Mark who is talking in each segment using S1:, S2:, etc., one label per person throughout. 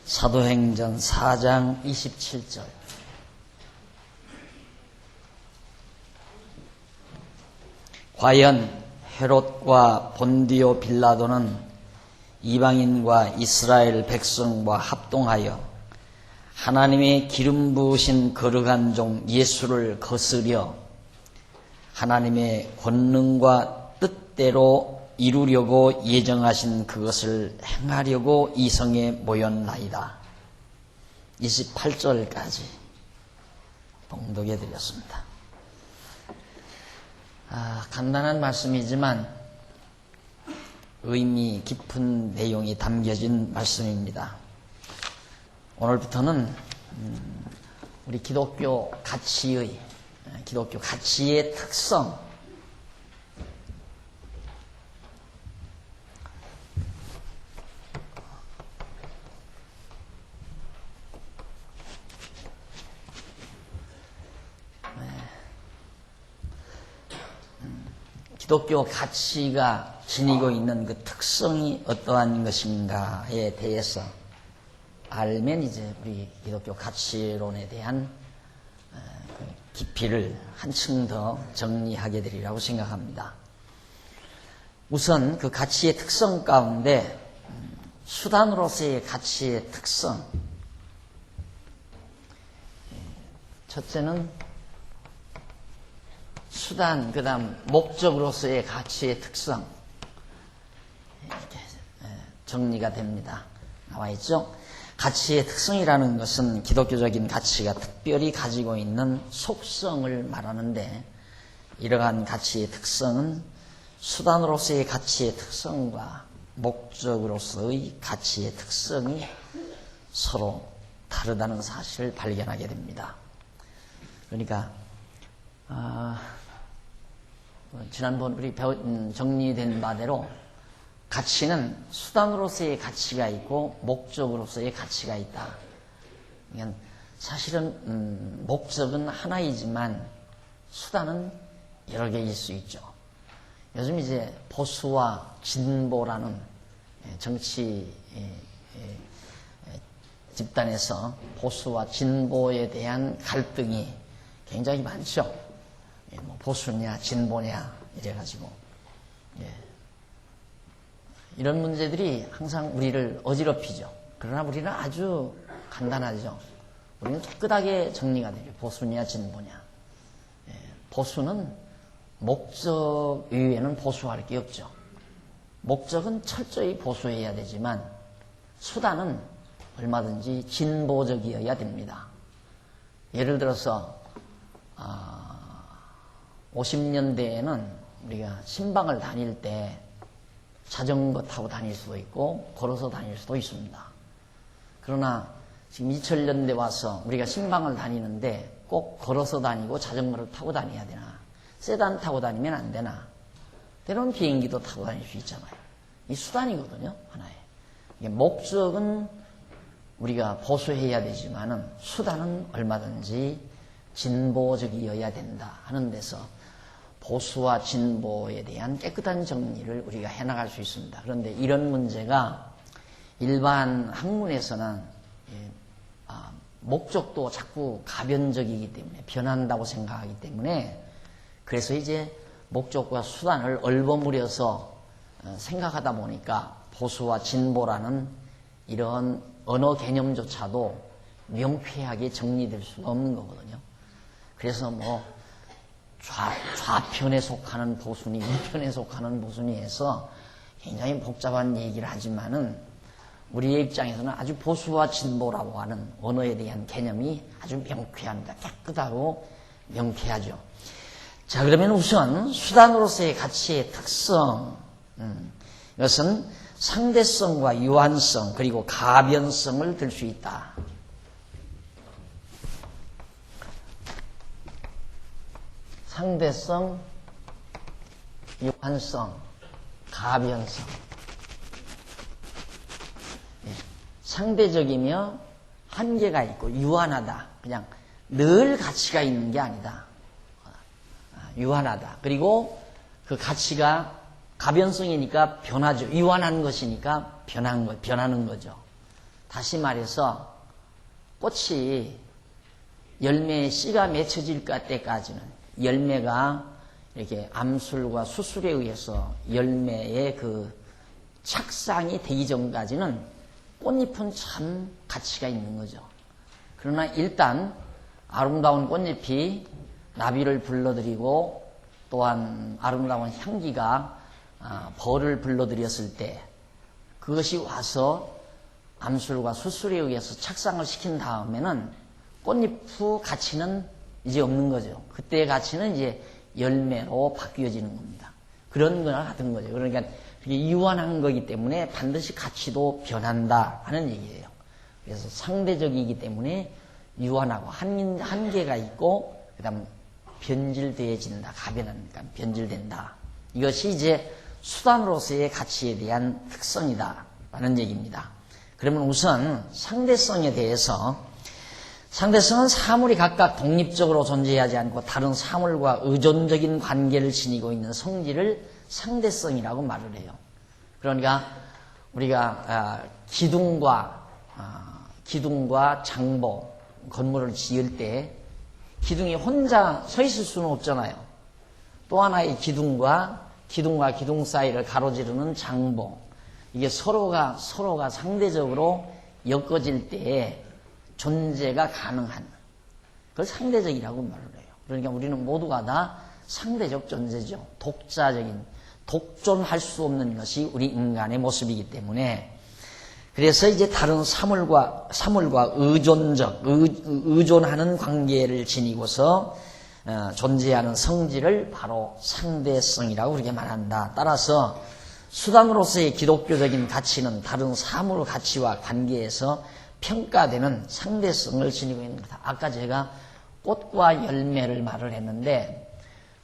S1: 사도행전 4장 27절. 과연 헤롯과 본디오 빌라도는 이방인과 이스라엘 백성과 합동하여 하나님의 기름 부으신 거룩한 종 예수를 거스려 하나님의 권능과 뜻대로 이루려고 예정하신 그것을 행하려고 이 성에 모였나이다. 28절까지 봉독해 드렸습니다. 간단한 말씀이지만 의미 깊은 내용이 담겨진 말씀입니다. 오늘부터는 우리 기독교 가치의 특성, 기독교 가치가 지니고 있는 그 특성이 어떠한 것인가에 대해서 알면 이제 우리 기독교 가치론에 대한 깊이를 한층 더 정리하게 되리라고 생각합니다. 우선 그 가치의 특성 가운데 수단으로서의 가치의 특성, 첫째는 수단, 그 다음 목적으로서의 가치의 특성, 이렇게 정리가 됩니다. 나와 있죠? 가치의 특성이라는 것은 기독교적인 가치가 특별히 가지고 있는 속성을 말하는데, 이러한 가치의 특성은 수단으로서의 가치의 특성과 목적으로서의 가치의 특성이 서로 다르다는 사실을 발견하게 됩니다. 그러니까 지난번 우리 정리된 바대로 가치는 수단으로서의 가치가 있고 목적으로서의 가치가 있다. 그러니까 사실은 목적은 하나이지만 수단은 여러 개일 수 있죠. 요즘 이제 보수와 진보라는 정치 집단에서 보수와 진보에 대한 갈등이 굉장히 많죠. 보수냐 진보냐 이래가지고 이런 문제들이 항상 우리를 어지럽히죠. 그러나 우리는 아주 간단하죠. 우리는 깨끗하게 정리가 되죠. 보수냐 진보냐. 보수는 목적 이외에는 보수할 게 없죠. 목적은 철저히 보수해야 되지만 수단은 얼마든지 진보적이어야 됩니다. 예를 들어서 50년대에는 우리가 신방을 다닐 때 자전거 타고 다닐 수도 있고 걸어서 다닐 수도 있습니다. 그러나 지금 2000년대 와서 우리가 신방을 다니는데 꼭 걸어서 다니고 자전거를 타고 다녀야 되나? 세단 타고 다니면 안 되나? 때로는 비행기도 타고 다닐 수 있잖아요. 이 수단이거든요, 하나의. 목적은 우리가 보수해야 되지만은 수단은 얼마든지 진보적이어야 된다 하는 데서 보수와 진보에 대한 깨끗한 정리를 우리가 해나갈 수 있습니다. 그런데 이런 문제가 일반 학문에서는 목적도 자꾸 가변적이기 때문에 변한다고 생각하기 때문에 그래서 이제 목적과 수단을 얼버무려서 생각하다 보니까 보수와 진보라는 이런 언어 개념조차도 명쾌하게 정리될 수가 없는 거거든요. 그래서 좌편에 속하는 보수니 우편에 속하는 보수니 해서 굉장히 복잡한 얘기를 하지만은 우리의 입장에서는 아주 보수와 진보라고 하는 언어에 대한 개념이 아주 명쾌합니다. 깨끗하고 명쾌하죠. 자, 그러면 우선 수단으로서의 가치의 특성, 이것은 상대성과 유한성 그리고 가변성을 들 수 있다. 상대성, 유한성, 가변성. 상대적이며 한계가 있고 유한하다. 그냥 늘 가치가 있는 게 아니다. 유한하다. 그리고 그 가치가 가변성이니까 변하죠. 유한한 것이니까 변하는 거죠. 다시 말해서 꽃이 열매에 씨가 맺혀질 때까지는 열매가 이렇게 암술과 수술에 의해서 열매의 그 착상이 되기 전까지는 꽃잎은 참 가치가 있는 거죠. 그러나 일단 아름다운 꽃잎이 나비를 불러들이고 또한 아름다운 향기가 벌을 불러들였을 때 그것이 와서 암술과 수술에 의해서 착상을 시킨 다음에는 꽃잎의 가치는 이제 없는 거죠. 그때의 가치는 이제 열매로 바뀌어지는 겁니다. 그런 거나 같은 거죠. 그러니까 그게 유한한 거기 때문에 반드시 가치도 변한다 하는 얘기예요. 그래서 상대적이기 때문에 유한하고 한계가 있고 그 다음 변질되어진다. 가변하니까 변질된다. 이것이 이제 수단으로서의 가치에 대한 특성이다 라는 얘기입니다. 그러면 우선 상대성에 대해서, 상대성은 사물이 각각 독립적으로 존재하지 않고 다른 사물과 의존적인 관계를 지니고 있는 성질을 상대성이라고 말을 해요. 그러니까 우리가 기둥과 장보, 건물을 지을 때 기둥이 혼자 서 있을 수는 없잖아요. 또 하나의 기둥과 기둥 사이를 가로지르는 장보, 이게 서로가 상대적으로 엮어질 때에 존재가 가능한, 그걸 상대적이라고 말을 해요. 그러니까 우리는 모두가 다 상대적 존재죠. 독존할 수 없는 것이 우리 인간의 모습이기 때문에, 그래서 이제 다른 사물과 의존하는 관계를 지니고서 존재하는 성질을 바로 상대성이라고 그렇게 말한다. 따라서 수단으로서의 기독교적인 가치는 다른 사물 가치와 관계에서 평가되는 상대성을 지니고 있는 거다. 아까 제가 꽃과 열매를 말을 했는데,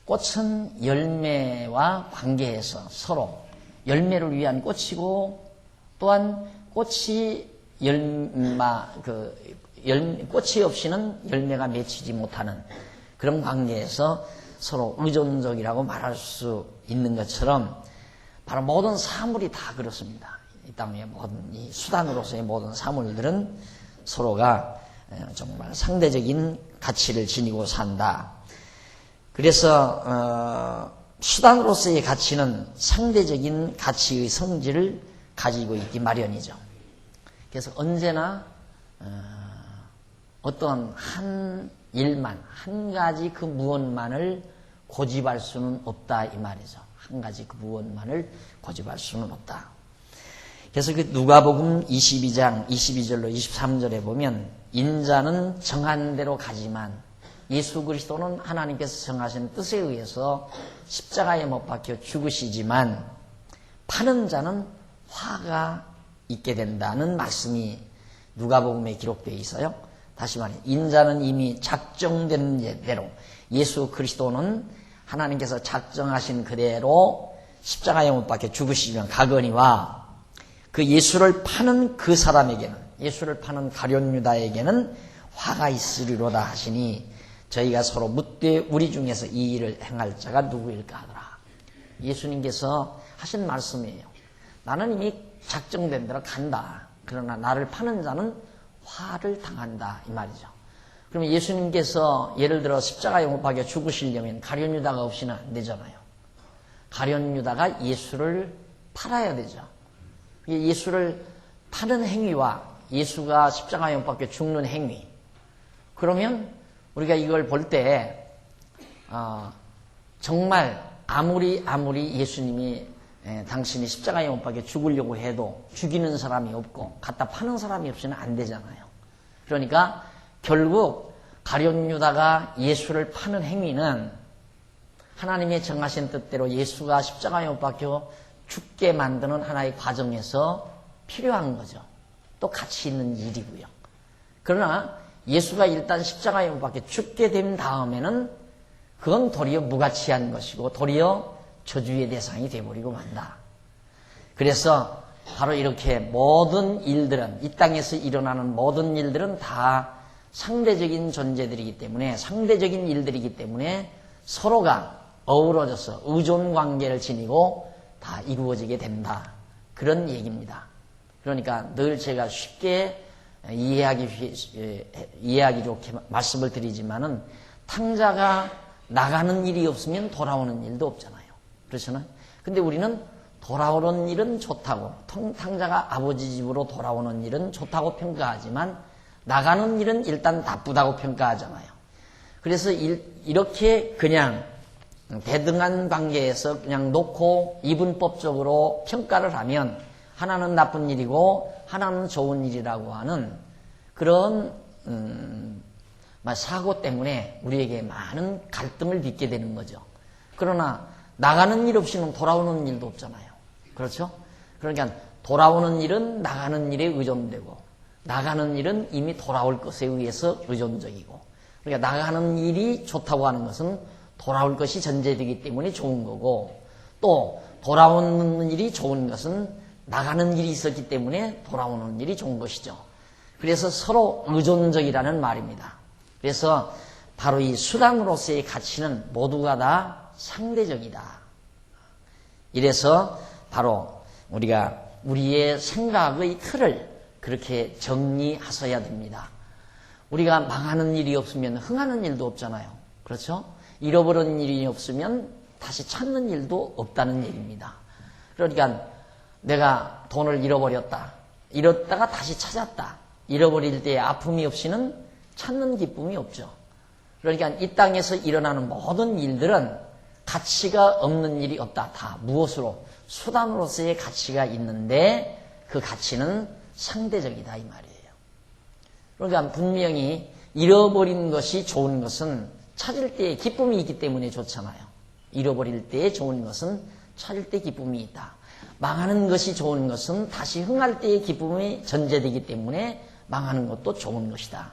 S1: 꽃은 열매와 관계에서 서로 열매를 위한 꽃이고, 또한 꽃이 꽃이 없이는 열매가 맺히지 못하는 그런 관계에서 서로 의존적이라고 말할 수 있는 것처럼, 바로 모든 사물이 다 그렇습니다. 이 땅의 이 수단으로서의 모든 사물들은 서로가 정말 상대적인 가치를 지니고 산다. 그래서 수단으로서의 가치는 상대적인 가치의 성질을 가지고 있기 마련이죠. 그래서 언제나 어떤 한 일만, 한 가지 그 무엇만을 고집할 수는 없다 이 말이죠. 한 가지 그 무엇만을 고집할 수는 없다. 그래서 그 누가복음 22장 22절로 23절에 보면, 인자는 정한 대로 가지만 예수 그리스도는 하나님께서 정하신 뜻에 의해서 십자가에 못 박혀 죽으시지만 파는 자는 화가 있게 된다는 말씀이 누가복음에 기록되어 있어요. 다시 말해, 인자는 이미 작정된 대로, 예수 그리스도는 하나님께서 작정하신 그대로 십자가에 못 박혀 죽으시면 가거니와, 그 예수를 파는 그 사람에게는, 예수를 파는 가룟 유다에게는 화가 있으리로다 하시니, 저희가 서로 묻되 우리 중에서 이 일을 행할 자가 누구일까 하더라. 예수님께서 하신 말씀이에요. 나는 이미 작정된 대로 간다. 그러나 나를 파는 자는 화를 당한다 이 말이죠. 그러면 예수님께서 예를 들어 십자가에 못 박혀 죽으시려면 가룟 유다가 없이는 안 되잖아요. 가룟 유다가 예수를 팔아야 되죠. 예수를 파는 행위와 예수가 십자가에 못 박혀 죽는 행위, 그러면 우리가 이걸 볼 때 정말 아무리 예수님이 당신이 십자가에 못 박혀 죽으려고 해도 죽이는 사람이 없고 갖다 파는 사람이 없이는 안 되잖아요. 그러니까 결국 가룟 유다가 예수를 파는 행위는 하나님의 정하신 뜻대로 예수가 십자가에 못 박혀 죽게 만드는 하나의 과정에서 필요한 거죠. 또 가치 있는 일이고요. 그러나 예수가 일단 십자가에 못 박혀 죽게 된 다음에는 그건 도리어 무가치한 것이고 도리어 저주의 대상이 되어버리고 만다. 그래서 바로 이렇게 모든 일들은, 이 땅에서 일어나는 모든 일들은 다 상대적인 존재들이기 때문에, 상대적인 일들이기 때문에 서로가 어우러져서 의존 관계를 지니고 다 이루어지게 된다. 그런 얘기입니다. 그러니까 늘 제가 쉽게 이해하기 좋게 말씀을 드리지만은 탕자가 나가는 일이 없으면 돌아오는 일도 없잖아요. 그렇잖아요. 근데 우리는 돌아오는 일은 좋다고, 탕자가 아버지 집으로 돌아오는 일은 좋다고 평가하지만 나가는 일은 일단 나쁘다고 평가하잖아요. 그래서 이렇게 그냥 대등한 관계에서 그냥 놓고 이분법적으로 평가를 하면 하나는 나쁜 일이고 하나는 좋은 일이라고 하는 그런 사고 때문에 우리에게 많은 갈등을 빚게 되는 거죠. 그러나 나가는 일 없이는 돌아오는 일도 없잖아요. 그렇죠? 그러니까 돌아오는 일은 나가는 일에 의존되고 나가는 일은 이미 돌아올 것에 의해서 의존적이고, 그러니까 나가는 일이 좋다고 하는 것은 돌아올 것이 전제되기 때문에 좋은 거고, 또 돌아오는 일이 좋은 것은 나가는 일이 있었기 때문에 돌아오는 일이 좋은 것이죠. 그래서 서로 의존적이라는 말입니다. 그래서 바로 이 수단으로서의 가치는 모두가 다 상대적이다. 이래서 바로 우리가 우리의 생각의 틀을 그렇게 정리하셔야 됩니다. 우리가 망하는 일이 없으면 흥하는 일도 없잖아요. 그렇죠? 잃어버린 일이 없으면 다시 찾는 일도 없다는 얘기입니다. 그러니까 내가 돈을 잃어버렸다. 잃었다가 다시 찾았다. 잃어버릴 때의 아픔이 없이는 찾는 기쁨이 없죠. 그러니까 이 땅에서 일어나는 모든 일들은 가치가 없는 일이 없다. 다 무엇으로? 수단으로서의 가치가 있는데 그 가치는 상대적이다 이 말이에요. 그러니까 분명히 잃어버린 것이 좋은 것은 찾을 때에 기쁨이 있기 때문에 좋잖아요. 잃어버릴 때에 좋은 것은 찾을 때 기쁨이 있다. 망하는 것이 좋은 것은 다시 흥할 때의 기쁨이 전제되기 때문에 망하는 것도 좋은 것이다.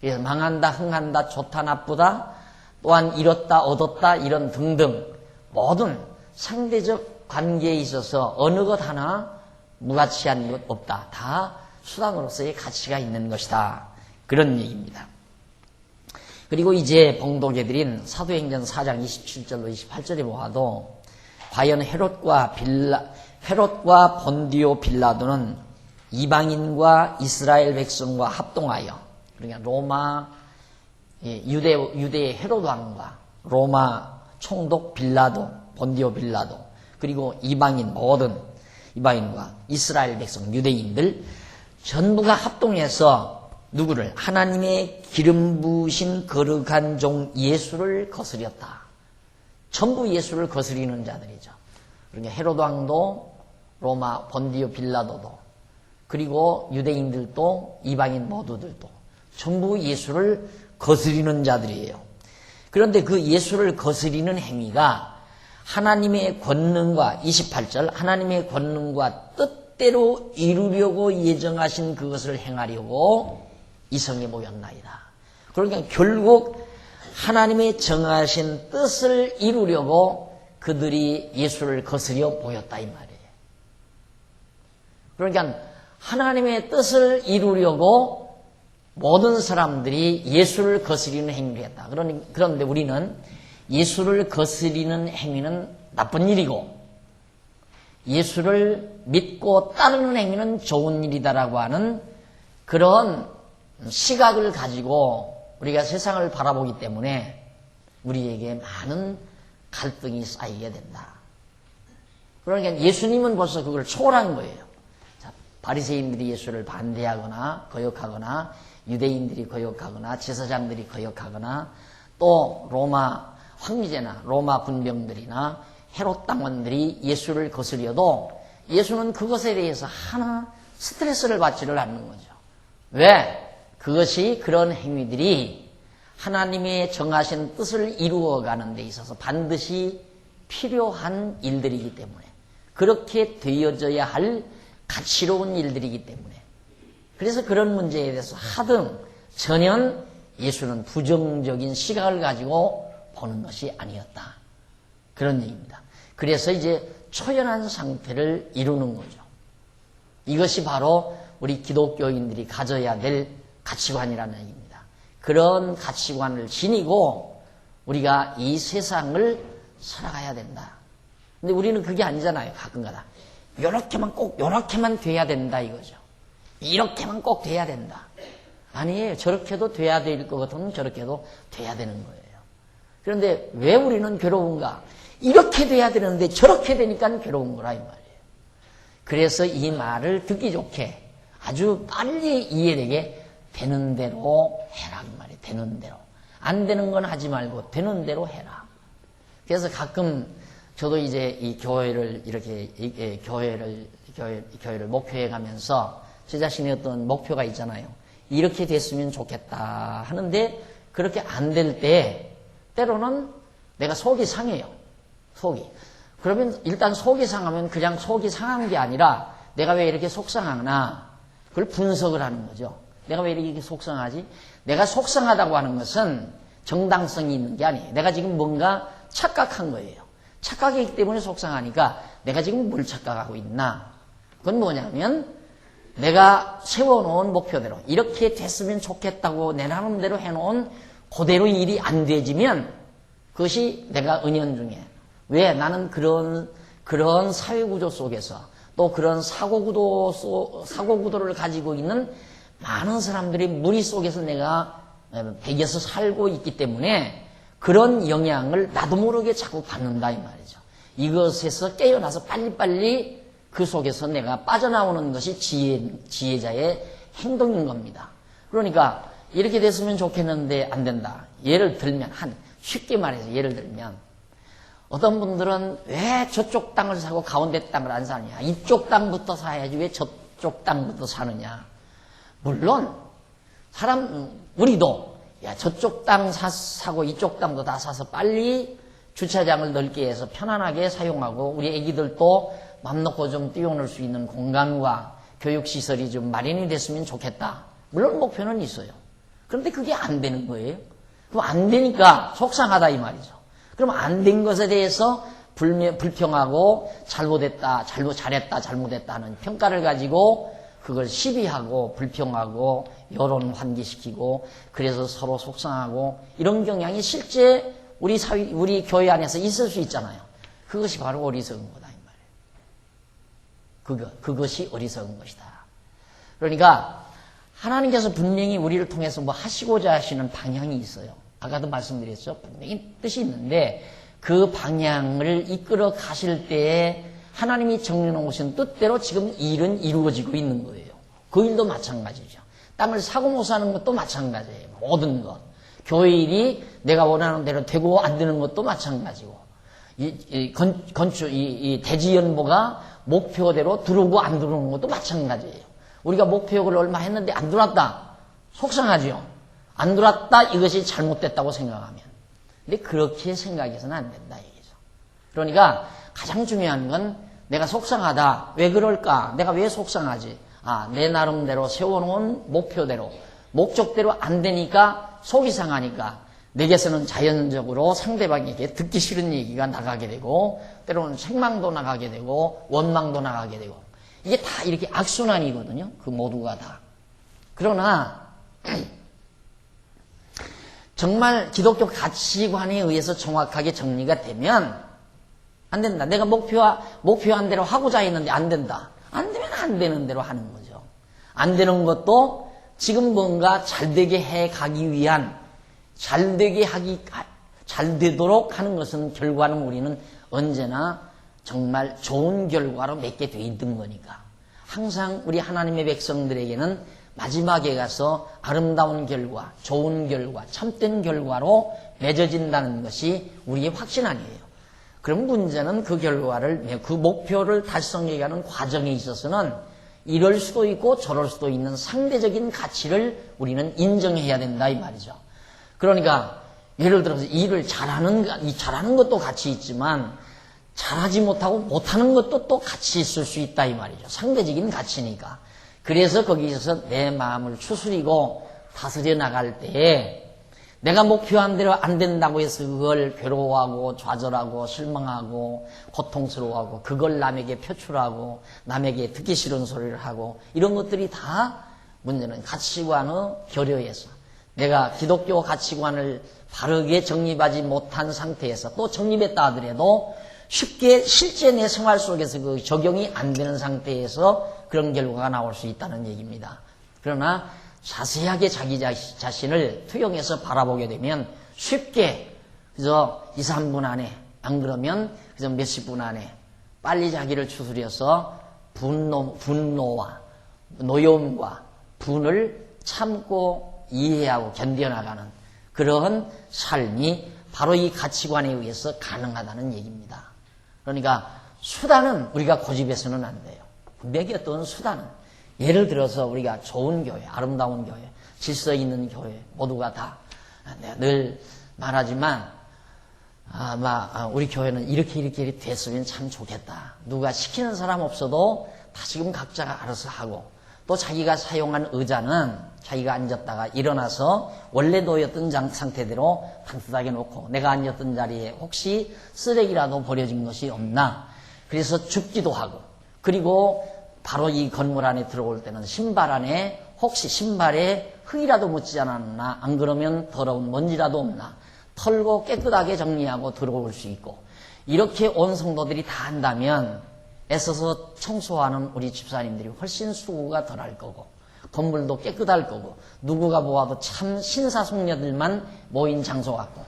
S1: 그래서 망한다, 흥한다, 좋다, 나쁘다, 또한 잃었다, 얻었다 이런 등등 모든 상대적 관계에 있어서 어느 것 하나 무가치한 것 없다. 다 수단으로서의 가치가 있는 것이다. 그런 얘기입니다. 그리고 이제 봉독해드린 사도행전 4장 27절로 28절에 보아도 과연 헤롯과 본디오 빌라도는 이방인과 이스라엘 백성과 합동하여, 그러니까 로마 유대의 헤롯 왕과 로마 총독 빌라도, 본디오 빌라도, 그리고 이방인 모든 이방인과 이스라엘 백성 유대인들 전부가 합동해서 누구를? 하나님의 기름 부으신 거룩한 종 예수를 거스렸다. 전부 예수를 거스리는 자들이죠. 그러니까 헤롯 왕도 로마 본디오 빌라도도 그리고 유대인들도 이방인 모두들도 전부 예수를 거스리는 자들이에요. 그런데 그 예수를 거스리는 행위가 하나님의 권능과 28절 하나님의 권능과 뜻대로 이루려고 예정하신 그것을 행하려고 이성에 모였나이다. 그러니까 결국 하나님의 정하신 뜻을 이루려고 그들이 예수를 거스려 모였다 이 말이에요. 그러니까 하나님의 뜻을 이루려고 모든 사람들이 예수를 거스리는 행위를 했다. 그런데 우리는 예수를 거스리는 행위는 나쁜 일이고 예수를 믿고 따르는 행위는 좋은 일이다라고 하는 그런 시각을 가지고 우리가 세상을 바라보기 때문에 우리에게 많은 갈등이 쌓이게 된다. 그러니까 예수님은 벌써 그걸 초월한 거예요. 자, 바리새인들이 예수를 반대하거나 거역하거나 유대인들이 거역하거나 제사장들이 거역하거나 또 로마 황제나 로마 군병들이나 헤롯 당원들이 예수를 거스려도 예수는 그것에 대해서 하나 스트레스를 받지를 않는 거죠. 왜? 그것이 그런 행위들이 하나님의 정하신 뜻을 이루어가는 데 있어서 반드시 필요한 일들이기 때문에 그렇게 되어져야 할 가치로운 일들이기 때문에 그래서 그런 문제에 대해서 하등 전혀 예수는 부정적인 시각을 가지고 보는 것이 아니었다. 그런 얘기입니다. 그래서 이제 초연한 상태를 이루는 거죠. 이것이 바로 우리 기독교인들이 가져야 될 가치관이라는 얘기입니다. 그런 가치관을 지니고 우리가 이 세상을 살아가야 된다. 근데 우리는 그게 아니잖아요. 가끔가다. 요렇게만 꼭 요렇게만 돼야 된다 이거죠. 이렇게만 꼭 돼야 된다. 아니에요. 저렇게도 돼야 될 것 같으면 저렇게도 돼야 되는 거예요. 그런데 왜 우리는 괴로운가? 이렇게 돼야 되는데 저렇게 되니까 괴로운 거라 이 말이에요. 그래서 이 말을 듣기 좋게 아주 빨리 이해되게 되는 대로 해라 이 말이에요. 되는 대로. 안 되는 건 하지 말고 되는 대로 해라. 그래서 가끔 저도 이제 이 교회를 이렇게 교회를 목표해 가면서 제 자신의 어떤 목표가 있잖아요. 이렇게 됐으면 좋겠다 하는데 그렇게 안 될 때 때로는 내가 속이 상해요. 속이. 그러면 일단 속이 상하면 그냥 속이 상한 게 아니라 내가 왜 이렇게 속상하나 그걸 분석을 하는 거죠. 내가 왜 이렇게 속상하지? 내가 속상하다고 하는 것은 정당성이 있는 게 아니에요. 내가 지금 뭔가 착각한 거예요. 착각이기 때문에 속상하니까 내가 지금 뭘 착각하고 있나? 그건 뭐냐면 내가 세워놓은 목표대로 이렇게 됐으면 좋겠다고 내 나름대로 해놓은 그대로 일이 안 되지면 그것이 내가 은연중에 왜 나는 그런 사회구조 속에서 또 그런 사고구도를 가지고 있는 많은 사람들이 무리 속에서 내가 배겨서 살고 있기 때문에 그런 영향을 나도 모르게 자꾸 받는다 이 말이죠. 이것에서 깨어나서 빨리빨리 그 속에서 내가 빠져나오는 것이 지혜자의 행동인 겁니다. 그러니까 이렇게 됐으면 좋겠는데 안 된다. 예를 들면 쉽게 말해서 예를 들면 어떤 분들은 왜 저쪽 땅을 사고 가운데 땅을 안 사느냐. 이쪽 땅부터 사야지 왜 저쪽 땅부터 사느냐. 물론 우리도 야 저쪽 땅 사고 이쪽 땅도 다 사서 빨리 주차장을 넓게 해서 편안하게 사용하고 우리 애기들도 맘 놓고 좀 뛰어놀 수 있는 공간과 교육시설이 좀 마련이 됐으면 좋겠다. 물론 목표는 있어요. 그런데 그게 안 되는 거예요. 그럼 안 되니까 속상하다 이 말이죠. 그럼 안 된 것에 대해서 불평하고 잘못했다, 잘했다, 잘못했다 하는 평가를 가지고 그걸 시비하고 불평하고 여론 환기시키고 그래서 서로 속상하고 이런 경향이 실제 우리 교회 안에서 있을 수 있잖아요. 그것이 바로 어리석은 거다 이 말이에요. 그것이 어리석은 것이다. 그러니까 하나님께서 분명히 우리를 통해서 뭐 하시고자 하시는 방향이 있어요. 아까도 말씀드렸죠. 분명히 뜻이 있는데 그 방향을 이끌어 가실 때에 하나님이 정해놓으신 뜻대로 지금 일은 이루어지고 있는 거예요. 그 일도 마찬가지죠. 땅을 사고 못 사는 것도 마찬가지예요. 모든 것. 교회 일이 내가 원하는 대로 되고 안 되는 것도 마찬가지고 이 대지연보가 목표대로 들어오고 안 들어오는 것도 마찬가지예요. 우리가 목표를 얼마 했는데 안 들어왔다. 속상하죠. 안 들어왔다. 이것이 잘못됐다고 생각하면. 근데 그렇게 생각해서는 안 된다 얘기죠. 그러니까 가장 중요한 건 내가 속상하다. 왜 그럴까? 내가 왜 속상하지? 내 나름대로 세워놓은 목표대로 목적대로 안 되니까 속이 상하니까 내게서는 자연적으로 상대방에게 듣기 싫은 얘기가 나가게 되고 때로는 책망도 나가게 되고 원망도 나가게 되고 이게 다 이렇게 악순환이거든요. 그 모두가 다. 그러나 정말 기독교 가치관에 의해서 정확하게 정리가 되면 안 된다. 내가 목표한 대로 하고자 했는데 안 된다. 안 되면 안 되는 대로 하는 거죠. 안 되는 것도 지금 뭔가 잘 되게 해 가기 위한 잘 되도록 하는 것은 결과는 우리는 언제나 정말 좋은 결과로 맺게 돼 있는 거니까. 항상 우리 하나님의 백성들에게는 마지막에 가서 아름다운 결과, 좋은 결과, 참된 결과로 맺어진다는 것이 우리의 확신 아니에요. 그럼 문제는 그 결과를, 그 목표를 달성해 가는 과정에 있어서는 이럴 수도 있고 저럴 수도 있는 상대적인 가치를 우리는 인정해야 된다 이 말이죠. 그러니까 예를 들어서 일을 잘하는 것도 가치 있지만 잘하지 못하고 못하는 것도 또 가치 있을 수 있다 이 말이죠. 상대적인 가치니까. 그래서 거기서 내 마음을 추스리고 다스려 나갈 때에 내가 목표한 대로 안 된다고 해서 그걸 괴로워하고 좌절하고 실망하고 고통스러워하고 그걸 남에게 표출하고 남에게 듣기 싫은 소리를 하고 이런 것들이 다 문제는 가치관의 결여에서 내가 기독교 가치관을 바르게 정립하지 못한 상태에서 또 정립했다 하더라도 쉽게 실제 내 생활 속에서 그 적용이 안 되는 상태에서 그런 결과가 나올 수 있다는 얘기입니다. 그러나 자세하게 자기 자신을 투영해서 바라보게 되면 쉽게 그저 2, 3분 안에, 안 그러면 그저 몇십 분 안에 빨리 자기를 추스려서 분노와 노여움과 분을 참고 이해하고 견뎌나가는 그러한 삶이 바로 이 가치관에 의해서 가능하다는 얘기입니다. 그러니까 수단은 우리가 고집해서는 안 돼요. 분명히 어떤 수단은, 예를 들어서 우리가 좋은 교회, 아름다운 교회, 질서 있는 교회 모두가 다 늘 말하지만 우리 교회는 이렇게 됐으면 참 좋겠다. 누가 시키는 사람 없어도 다 지금 각자가 알아서 하고, 또 자기가 사용한 의자는 자기가 앉았다가 일어나서 원래 놓였던 상태대로 반듯하게 놓고, 내가 앉았던 자리에 혹시 쓰레기라도 버려진 것이 없나, 그래서 줍기도 하고, 그리고 바로 이 건물 안에 들어올 때는 신발 안에 혹시 신발에 흙이라도 묻지 않았나, 안 그러면 더러운 먼지라도 없나 털고 깨끗하게 정리하고 들어올 수 있고, 이렇게 온 성도들이 다 한다면 애써서 청소하는 우리 집사님들이 훨씬 수고가 덜할 거고, 건물도 깨끗할 거고, 누구가 보아도 참 신사숙녀들만 모인 장소 같고,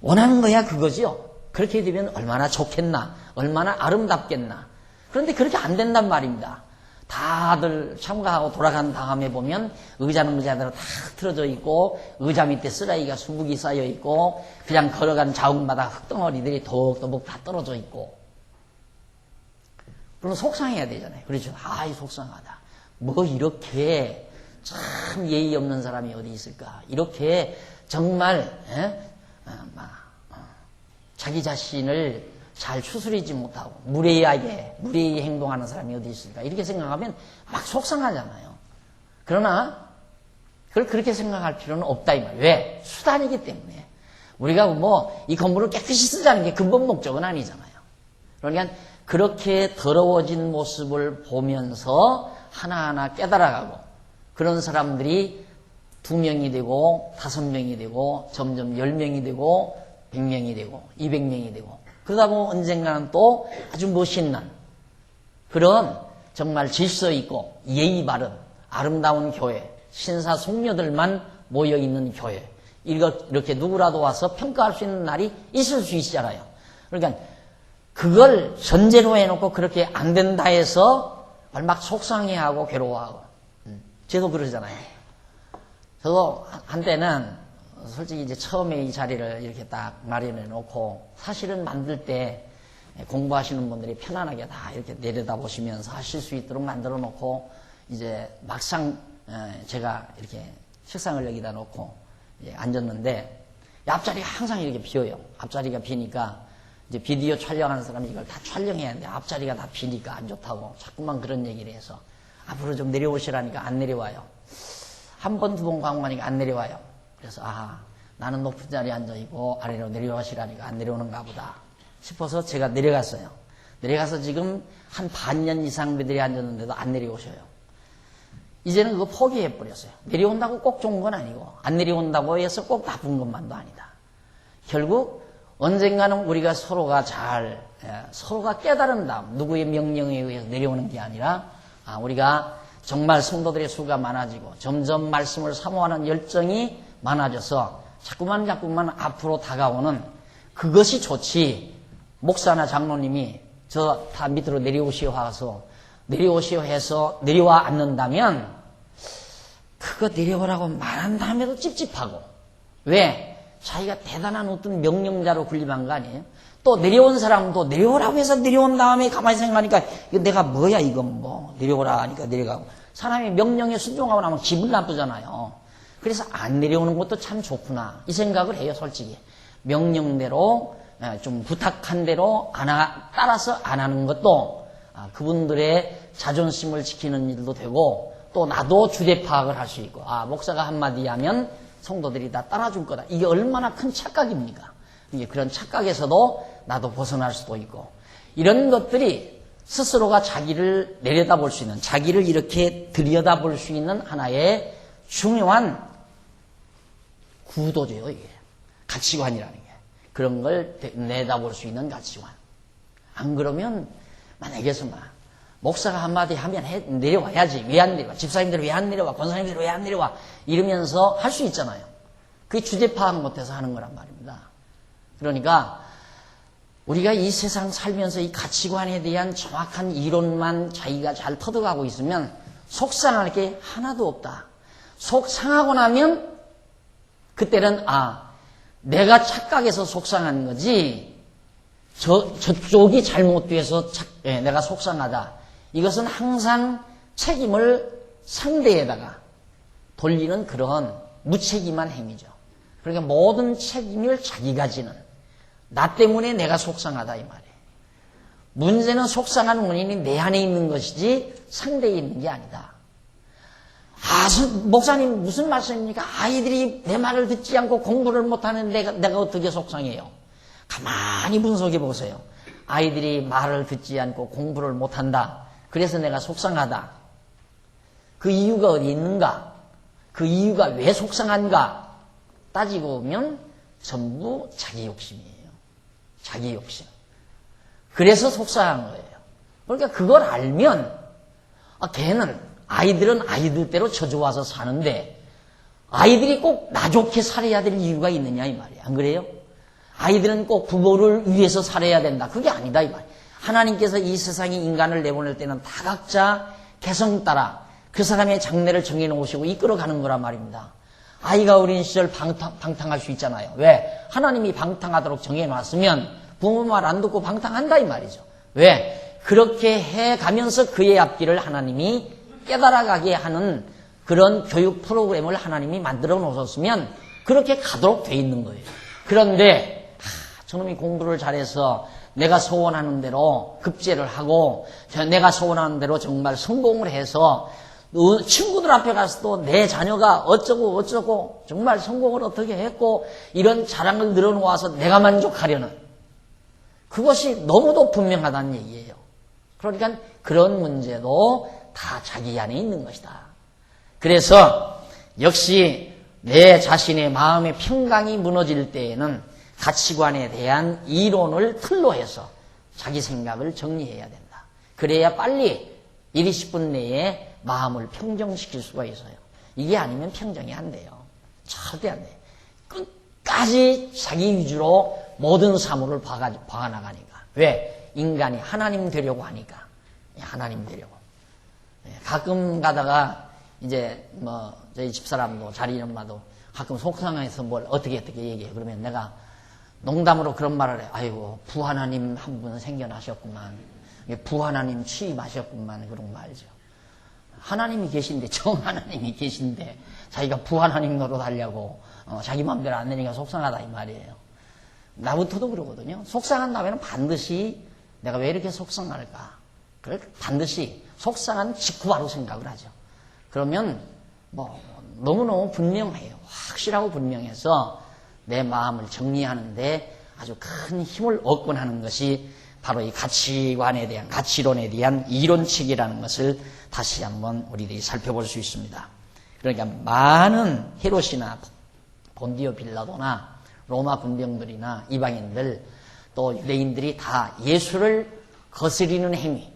S1: 원하는 거야 그거지요. 그렇게 되면 얼마나 좋겠나, 얼마나 아름답겠나. 그런데 그렇게 안 된단 말입니다. 다들 참가하고 돌아간 다음에 보면 의자는 의자대로 다 틀어져 있고, 의자 밑에 쓰레기가 수북이 쌓여 있고, 그냥 걸어간 자욱마다 흙덩어리들이 더벅더벅 다 떨어져 있고, 그럼 속상해야 되잖아요. 그렇죠. 이 속상하다. 뭐 이렇게 참 예의 없는 사람이 어디 있을까. 이렇게 정말 자기 자신을 잘 추스리지 못하고 무례하게 행동하는 사람이 어디 있을까. 이렇게 생각하면 막 속상하잖아요. 그러나 그걸 그렇게 생각할 필요는 없다 이 말이에요. 왜? 수단이기 때문에. 우리가 뭐 이 건물을 깨끗이 쓰자는 게 근본 목적은 아니잖아요. 그러니까 그렇게 더러워진 모습을 보면서 하나하나 깨달아가고, 그런 사람들이 2명이 되고 5명이 되고 점점 10명이 되고 100명이 되고 200명이 되고, 그러다 보면 언젠가는 또 아주 멋있는 그런 정말 질서 있고 예의 바른 아름다운 교회, 신사숙녀들만 모여있는 교회, 이렇게 누구라도 와서 평가할 수 있는 날이 있을 수 있잖아요. 그러니까 그걸 전제로 해놓고 그렇게 안 된다 해서 막 속상해하고 괴로워하고, 저도 그러잖아요. 저도 한때는 솔직히 이제 처음에 이 자리를 이렇게 딱 마련해 놓고, 사실은 만들 때 공부하시는 분들이 편안하게 다 이렇게 내려다 보시면서 하실 수 있도록 만들어 놓고, 이제 막상 제가 이렇게 책상을 여기다 놓고 앉았는데, 앞자리가 항상 이렇게 비어요. 앞자리가 비니까 이제 비디오 촬영하는 사람이 이걸 다 촬영해야 하는데 앞자리가 다 비니까 안 좋다고 자꾸만 그런 얘기를 해서, 앞으로 좀 내려오시라니까 안 내려와요. 한 번, 2번 광고하니까 안 내려와요. 그래서 나는 높은 자리에 앉아있고 아래로 내려오시라니까 안 내려오는가 보다 싶어서 제가 내려갔어요. 내려가서 지금 한 반년 이상 그들이 앉았는데도 안 내려오셔요. 이제는 그거 포기해버렸어요. 내려온다고 꼭 좋은 건 아니고, 안 내려온다고 해서 꼭 나쁜 것만도 아니다. 결국 언젠가는 우리가 서로가 깨달은 다음, 누구의 명령에 의해서 내려오는 게 아니라, 우리가 정말 성도들의 수가 많아지고 점점 말씀을 사모하는 열정이 많아져서 자꾸만 앞으로 다가오는 그것이 좋지, 목사나 장로님이 저 다 밑으로 내려오시오 해서 내려와 앉는다면, 그거 내려오라고 말한 다음에도 찝찝하고, 왜? 자기가 대단한 어떤 명령자로 군림한 거 아니에요? 또 내려온 사람도 내려오라고 해서 내려온 다음에 가만히 생각하니까 이거 내가 뭐야, 이건 뭐 내려오라 하니까 내려가고, 사람이 명령에 순종하고 나면 기분 나쁘잖아요. 그래서 안 내려오는 것도 참 좋구나 이 생각을 해요. 솔직히 명령대로 좀 부탁한 대로 따라서 안 하는 것도 그분들의 자존심을 지키는 일도 되고, 또 나도 주대 파악을 할 수 있고, 목사가 한마디 하면 성도들이 다 따라줄 거다. 이게 얼마나 큰 착각입니까? 이게 그런 착각에서도 나도 벗어날 수도 있고, 이런 것들이 스스로가 자기를 내려다볼 수 있는, 자기를 이렇게 들여다볼 수 있는 하나의 중요한 구도죠. 이게 가치관이라는 게, 그런 걸 내다볼 수 있는 가치관. 안 그러면 만약에서 목사가 한마디 하면 내려와야지. 왜 안 내려와? 집사님들 왜 안 내려와? 권사님들 왜 안 내려와? 이러면서 할 수 있잖아요. 그게 주제 파악 못해서 하는 거란 말입니다. 그러니까 우리가 이 세상 살면서 이 가치관에 대한 정확한 이론만 자기가 잘 터득하고 있으면 속상할 게 하나도 없다. 속상하고 나면 그때는 내가 착각해서 속상한 거지 저쪽이 잘못돼서 내가 속상하다. 이것은 항상 책임을 상대에다가 돌리는 그런 무책임한 행위죠. 그러니까 모든 책임을 자기가 지는, 나 때문에 내가 속상하다 이 말이에요. 문제는 속상한 원인이 내 안에 있는 것이지 상대에 있는 게 아니다. 목사님 무슨 말씀입니까? 아이들이 내 말을 듣지 않고 공부를 못하는 내가 어떻게 속상해요? 가만히 분석해 보세요. 아이들이 말을 듣지 않고 공부를 못한다. 그래서 내가 속상하다. 그 이유가 어디 있는가? 그 이유가 왜 속상한가? 따지고 보면 전부 자기 욕심이에요. 자기 욕심. 그래서 속상한 거예요. 그러니까 그걸 알면 아이들은 아이들대로 져줘와서 사는데 아이들이 꼭 나 좋게 살아야 될 이유가 있느냐 이 말이에요. 안 그래요? 아이들은 꼭 부모를 위해서 살아야 된다. 그게 아니다 이 말이에요. 하나님께서 이 세상에 인간을 내보낼 때는 다 각자 개성 따라 그 사람의 장래를 정해놓으시고 이끌어가는 거란 말입니다. 아이가 어린 시절 방탕할 수 있잖아요. 왜? 하나님이 방탕하도록 정해놨으면 부모 말 안 듣고 방탕한다 이 말이죠. 왜? 그렇게 해가면서 그의 앞길을 하나님이 깨달아가게 하는 그런 교육 프로그램을 하나님이 만들어 놓으셨으면 그렇게 가도록 돼 있는 거예요. 그런데 저놈이 공부를 잘해서 내가 소원하는 대로 급제를 하고 내가 소원하는 대로 정말 성공을 해서 친구들 앞에 가서도 내 자녀가 어쩌고 정말 성공을 어떻게 했고 이런 자랑을 늘어놓아서 내가 만족하려는 그것이 너무도 분명하다는 얘기예요. 그러니까 그런 문제도 다 자기 안에 있는 것이다. 그래서 역시 내 자신의 마음의 평강이 무너질 때에는 가치관에 대한 이론을 틀로 해서 자기 생각을 정리해야 된다. 그래야 빨리 1, 20분 내에 마음을 평정시킬 수가 있어요. 이게 아니면 평정이 안 돼요. 절대 안 돼요. 끝까지 자기 위주로 모든 사물을 봐나가니까. 왜? 인간이 하나님 되려고 하니까. 하나님 되려고. 가끔 가다가 이제 저희 집사람도 자리 엄마도 가끔 속상해서 뭘 어떻게 얘기해. 그러면 내가 농담으로 그런 말을 해. 아이고 부하나님 한 분 생겨나셨구만. 부하나님 취임하셨구만. 그런 거 알죠. 하나님이 계신데 정하나님이 계신데 자기가 부하나님 노릇하려고 자기 마음대로 안 되니까 속상하다 이 말이에요. 나부터도 그러거든요. 속상한 다음에는 반드시 내가 왜 이렇게 속상할까? 그걸 반드시 속상한 직후 바로 생각을 하죠. 그러면 너무너무 분명해요. 확실하고 분명해서 내 마음을 정리하는데 아주 큰 힘을 얻곤 하는 것이 바로 이 가치관에 대한, 가치론에 대한 이론칙이라는 것을 다시 한번 우리들이 살펴볼 수 있습니다. 그러니까 많은 헤롯이나 본디오 빌라도나 로마 군병들이나 이방인들 또 유대인들이 다 예수를 거스리는 행위,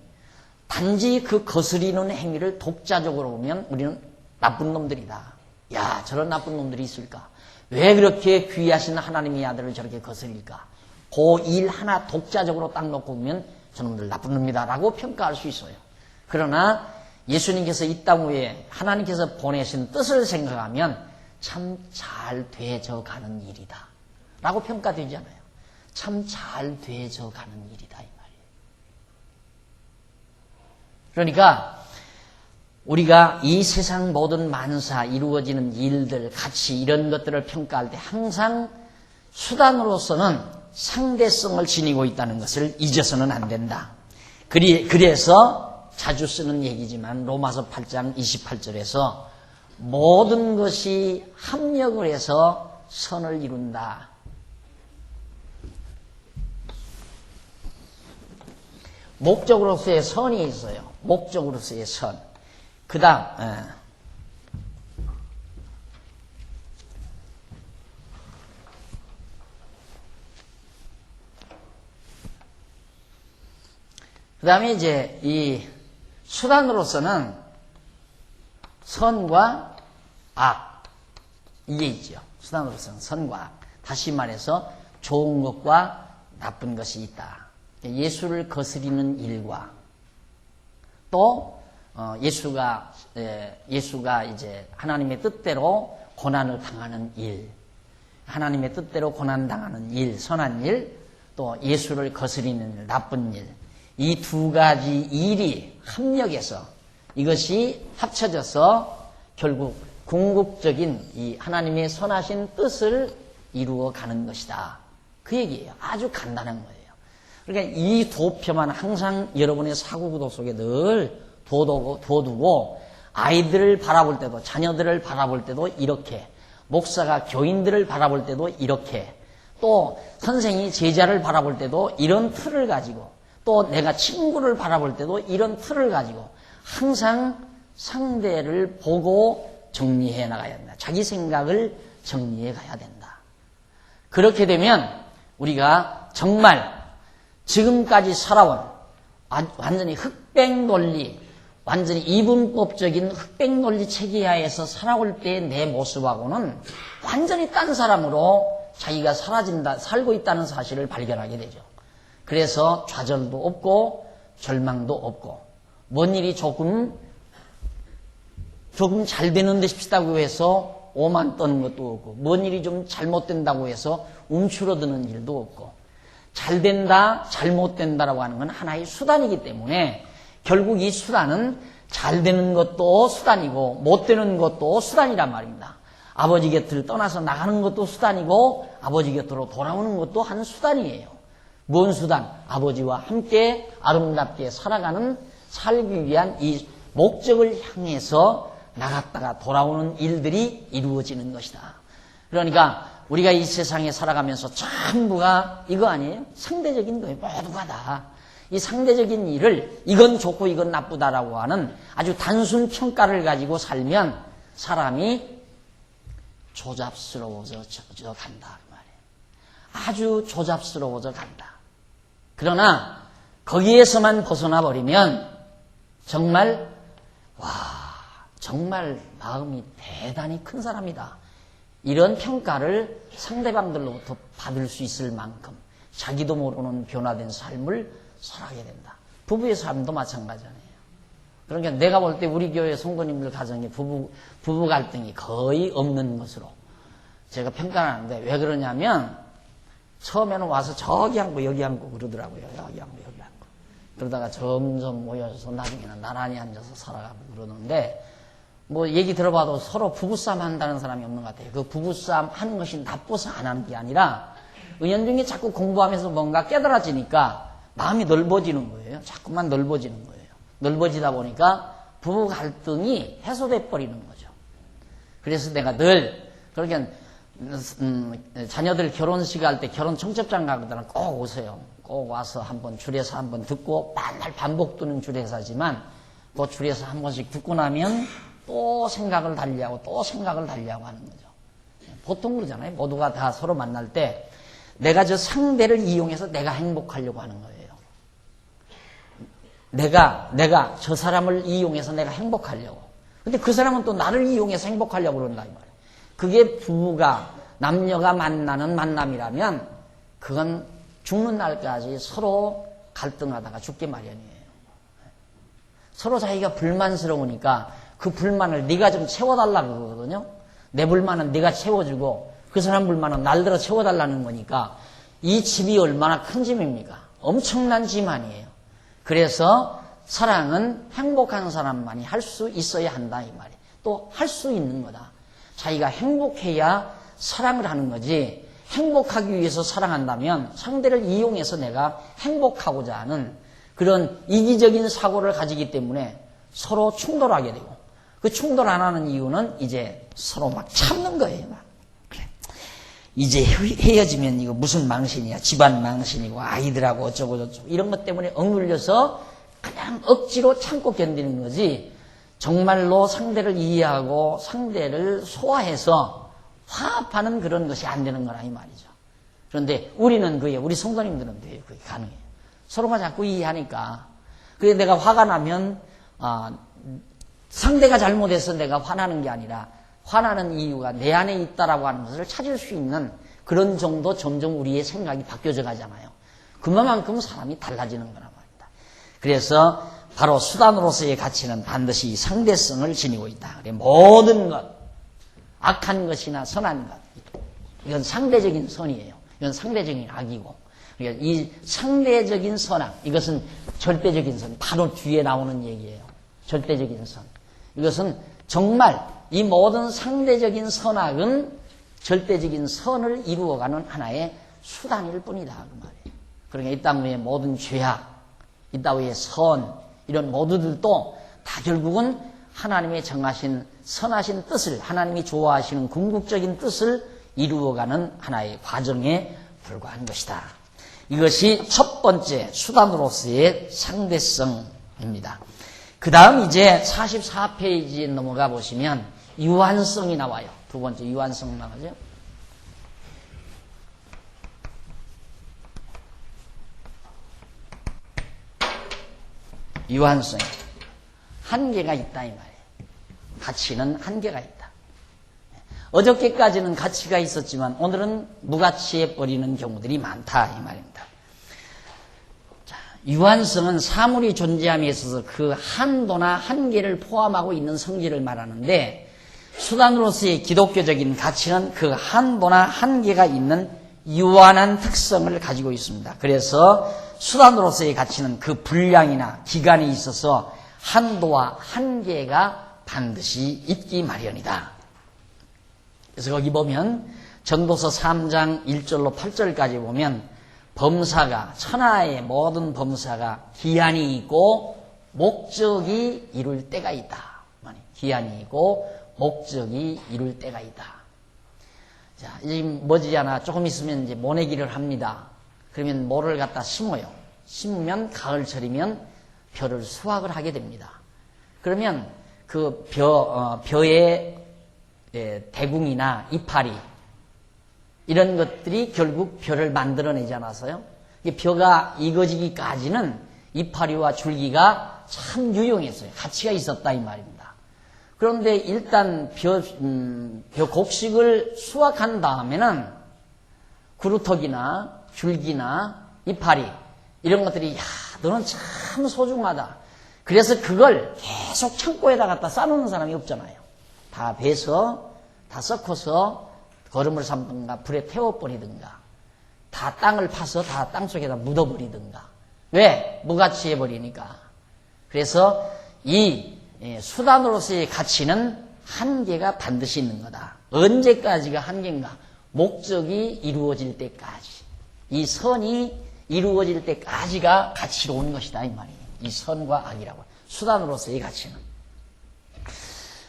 S1: 단지 그 거스리는 행위를 독자적으로 보면 우리는 나쁜 놈들이다. 야, 저런 나쁜 놈들이 있을까? 왜 그렇게 귀하신 하나님의 아들을 저렇게 거스릴까? 그 일 하나 독자적으로 딱 놓고 보면 저놈들 나쁜 놈이다라고 평가할 수 있어요. 그러나 예수님께서 이 땅 위에 하나님께서 보내신 뜻을 생각하면 참 잘 되져가는 일이다 라고 평가되지 않아요. 참 잘 되져가는 일이다 이 말이에요. 그러니까 우리가 이 세상 모든 만사 이루어지는 일들, 가치 이런 것들을 평가할 때 항상 수단으로서는 상대성을 지니고 있다는 것을 잊어서는 안 된다. 그래서 자주 쓰는 얘기지만 로마서 8장 28절에서 모든 것이 합력을 해서 선을 이룬다. 목적으로서의 선이 있어요. 목적으로서의 선. 그 다음 그 다음에 이제 이 수단으로서는 선과 악, 이게 있죠. 수단으로서는 선과 악. 다시 말해서 좋은 것과 나쁜 것이 있다. 예수를 거스리는 일과 또 예수가 이제 하나님의 뜻대로 고난을 당하는 일, 하나님의 뜻대로 고난 당하는 일, 선한 일, 또 예수를 거스리는 일, 나쁜 일, 이 두 가지 일이 합력해서 이것이 합쳐져서 결국 궁극적인 이 하나님의 선하신 뜻을 이루어 가는 것이다. 그 얘기예요. 아주 간단한 거예요. 그러니까 이 도표만 항상 여러분의 사고구도 속에 늘 둬두고 아이들을 바라볼 때도, 자녀들을 바라볼 때도 이렇게, 목사가 교인들을 바라볼 때도 이렇게, 또 선생이 제자를 바라볼 때도 이런 틀을 가지고, 또 내가 친구를 바라볼 때도 이런 틀을 가지고 항상 상대를 보고 정리해 나가야 된다. 자기 생각을 정리해 가야 된다. 그렇게 되면 우리가 정말 지금까지 살아온 완전히 흑백 논리, 완전히 이분법적인 흑백 논리 체계하에서 살아올 때의 내 모습하고는 완전히 딴 사람으로 자기가 살고 있다는 사실을 발견하게 되죠. 그래서 좌절도 없고 절망도 없고, 뭔 일이 조금 잘 되는 듯 싶다고 해서 오만 떠는 것도 없고, 뭔 일이 좀 잘못된다고 해서 움츠러드는 일도 없고, 잘 된다, 잘못된다라고 하는 건 하나의 수단이기 때문에 결국 이 수단은 잘 되는 것도 수단이고 못 되는 것도 수단이란 말입니다. 아버지 곁을 떠나서 나가는 것도 수단이고 아버지 곁으로 돌아오는 것도 한 수단이에요. 뭔 수단? 아버지와 함께 아름답게 살기 위한 이 목적을 향해서 나갔다가 돌아오는 일들이 이루어지는 것이다. 그러니까 우리가 이 세상에 살아가면서 전부가 이거 아니에요? 상대적인 거예요. 모두가 다. 이 상대적인 일을 이건 좋고 이건 나쁘다라고 하는 아주 단순 평가를 가지고 살면 사람이 조잡스러워져 간다. 그 말이에요. 아주 조잡스러워져 간다. 그러나 거기에서만 벗어나 버리면 정말 정말 마음이 대단히 큰 사람이다. 이런 평가를 상대방들로부터 받을 수 있을 만큼 자기도 모르는 변화된 삶을 살아가게 된다. 부부의 삶도 마찬가지네요. 그러니까 내가 볼 때 우리 교회 성도님들 가정에 부부 갈등이 거의 없는 것으로 제가 평가를 하는데, 왜 그러냐면 처음에는 와서 저기 앉고 여기 앉고 그러더라고요. 여기 앉고 여기 앉고. 그러다가 점점 모여서 나중에는 나란히 앉아서 살아가고 그러는데, 뭐 얘기 들어봐도 서로 부부싸움 한다는 사람이 없는 것 같아요. 그 부부싸움 하는 것이 나빠서 안 하는 게 아니라 은연중에 자꾸 공부하면서 뭔가 깨달아지니까 마음이 넓어지는 거예요. 자꾸만 넓어지는 거예요. 넓어지다 보니까 부부 갈등이 해소돼 버리는 거죠. 그래서 내가 늘 그러니까 자녀들 결혼식 할 때 결혼 청첩장 가거든 꼭 오세요. 꼭 와서 한번 줄에서 한번 듣고 맨날 반복되는 줄에서지만 그 줄에서 한 번씩 듣고 나면 또 생각을 달리하고 또 생각을 달리하고 하는 거죠. 보통 그러잖아요. 모두가 다 서로 만날 때 내가 저 상대를 이용해서 내가 행복하려고 하는 거예요. 내가 저 사람을 이용해서 내가 행복하려고. 근데 그 사람은 또 나를 이용해서 행복하려고 그런다 이 말이에요. 그게 부부가 남녀가 만나는 만남이라면 그건 죽는 날까지 서로 갈등하다가 죽게 마련이에요. 서로 자기가 불만스러우니까 그 불만을 네가 좀 채워달라고 그러거든요. 내 불만은 네가 채워주고 그 사람 불만은 날들어 채워달라는 거니까 이 집이 얼마나 큰 집입니까? 엄청난 짐 아니에요. 그래서 사랑은 행복한 사람만이 할 수 있어야 한다 이 말이에요. 또 할 수 있는 거다. 자기가 행복해야 사랑을 하는 거지, 행복하기 위해서 사랑한다면 상대를 이용해서 내가 행복하고자 하는 그런 이기적인 사고를 가지기 때문에 서로 충돌하게 되고, 그 충돌 안 하는 이유는 이제 서로 막 참는 거예요. 막. 그래. 이제 헤어지면 이거 무슨 망신이야. 집안 망신이고 아이들하고 어쩌고 저쩌고 이런 것 때문에 억눌려서 그냥 억지로 참고 견디는 거지, 정말로 상대를 이해하고 상대를 소화해서 화합하는 그런 것이 안 되는 거라 이 말이죠. 그런데 우리는 우리 성도님들은 돼요. 그게 가능해요. 서로가 자꾸 이해하니까 그래서 내가 화가 나면 상대가 잘못해서 내가 화나는 게 아니라 화나는 이유가 내 안에 있다라고 하는 것을 찾을 수 있는 그런 정도 점점 우리의 생각이 바뀌어져 가잖아요. 그만큼 사람이 달라지는 거란 말입니다. 그래서 바로 수단으로서의 가치는 반드시 이 상대성을 지니고 있다. 모든 것, 악한 것이나 선한 것, 이건 상대적인 선이에요. 이건 상대적인 악이고, 그러니까 이 상대적인 선악, 이것은 절대적인 선, 바로 뒤에 나오는 얘기예요. 절대적인 선. 이것은 정말 이 모든 상대적인 선악은 절대적인 선을 이루어가는 하나의 수단일 뿐이다. 그 말이에요. 그러니까 이 땅 위에 모든 죄악, 이 땅 위에 선, 이런 모두들도 다 결국은 하나님의 정하신 선하신 뜻을, 하나님이 좋아하시는 궁극적인 뜻을 이루어가는 하나의 과정에 불과한 것이다. 이것이 첫 번째 수단으로서의 상대성입니다. 그 다음 이제 44페이지에 넘어가 보시면 유한성이 나와요. 두 번째 유한성 나오죠. 유한성. 한계가 있다 이 말이에요. 가치는 한계가 있다. 어저께까지는 가치가 있었지만 오늘은 무가치해 버리는 경우들이 많다 이 말입니다. 자, 유한성은 사물이 존재함에 있어서 그 한도나 한계를 포함하고 있는 성질을 말하는데, 수단으로서의 기독교적인 가치는 그 한도나 한계가 있는 유한한 특성을 가지고 있습니다. 그래서 수단으로서의 가치는 그 분량이나 기간이 있어서 한도와 한계가 반드시 있기 마련이다. 그래서 거기 보면 전도서 3장 1절로 8절까지 보면 범사가, 천하의 모든 범사가 기한이 있고 목적이 이룰 때가 있다. 기한이 있고 목적이 이룰 때가 있다. 자, 이제 머지않아 조금 있으면 이제 모내기를 합니다. 그러면 모를 갖다 심어요. 심으면 가을철이면 벼를 수확을 하게 됩니다. 그러면 그 벼의 대궁이나 이파리 이런 것들이 결국 벼를 만들어내지 않아서요. 벼가 익어지기까지는 이파리와 줄기가 참 유용했어요. 가치가 있었다 이 말입니다. 그런데 일단 벼 곡식을 수확한 다음에는 구루터기나 줄기나 이파리 이런 것들이, 야, 너는 참 소중하다. 그래서 그걸 계속 창고에다 갖다 싸놓는 사람이 없잖아요. 다 베서, 다 섞어서 거름을 삼든가 불에 태워버리든가 다 땅을 파서 다 땅속에다 묻어버리든가. 왜? 무가치해버리니까. 그래서 이 수단으로서의 가치는 한계가 반드시 있는 거다. 언제까지가 한계인가? 목적이 이루어질 때까지. 이 선이 이루어질 때까지가 가치로운 것이다 이 말이에요. 이 선과 악이라고. 수단으로서의 가치는.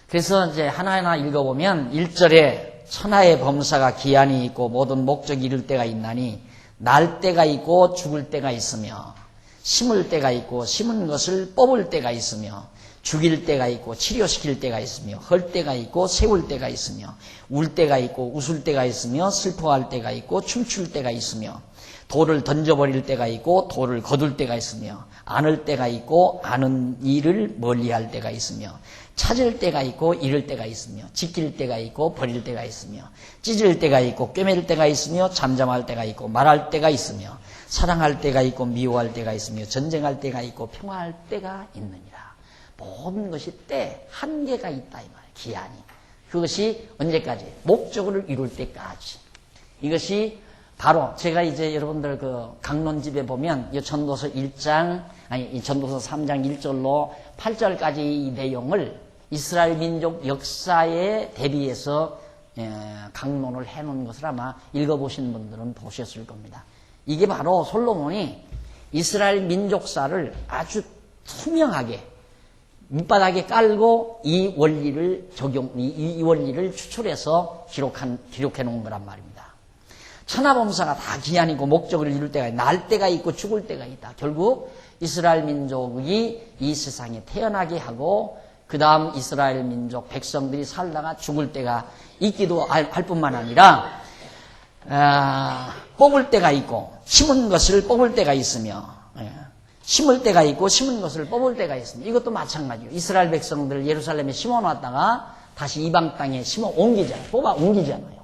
S1: 그래서 이제 하나하나 읽어보면 1절에 천하의 범사가 기한이 있고 모든 목적이 이룰 때가 있나니 날 때가 있고 죽을 때가 있으며 심을 때가 있고 심은 것을 뽑을 때가 있으며 죽일 때가 있고 치료시킬 때가 있으며 헐 때가 있고 세울 때가 있으며 울 때가 있고 웃을 때가 있으며 슬퍼할 때가 있고 춤출 때가 있으며 돌을 던져버릴 때가 있고 돌을 거둘 때가 있으며 안을 때가 있고 아는 일을 멀리할 때가 있으며 찾을 때가 있고 잃을 때가 있으며 지킬 때가 있고 버릴 때가 있으며 찢을 때가 있고 꿰맬 때가 있으며 잠잠할 때가 있고 말할 때가 있으며 사랑할 때가 있고 미워할 때가 있으며 전쟁할 때가 있고 평화할 때가 있느니라. 모든 것이 때 한계가 있다 이 말이에요. 기한이. 그것이 언제까지? 목적을 이룰 때까지. 이것이 바로 제가 이제 여러분들 그 강론집에 보면 이 전도서 1장 이 전도서 3장 1절로 8절까지 이 내용을 이스라엘 민족 역사에 대비해서 강론을 해놓은 것을 아마 읽어보신 분들은 보셨을 겁니다. 이게 바로 솔로몬이 이스라엘 민족사를 아주 투명하게 밑바닥에 깔고 이 원리를 이 원리를 추출해서 기록해 놓은 거란 말입니다. 천하범사가 다 기한이고 목적을 이룰 때가 있고 날 때가 있고 죽을 때가 있다. 결국 이스라엘 민족이 이 세상에 태어나게 하고 그 다음 이스라엘 민족 백성들이 살다가 죽을 때가 있기도 할 뿐만 아니라 뽑을 때가 있고 심은 것을 뽑을 때가 있으며 심을 때가 있고 심은 것을 뽑을 때가 있습니다. 이것도 마찬가지예요. 이스라엘 백성들 예루살렘에 심어놨다가 다시 이방 땅에 심어 옮기잖아요. 뽑아 옮기잖아요.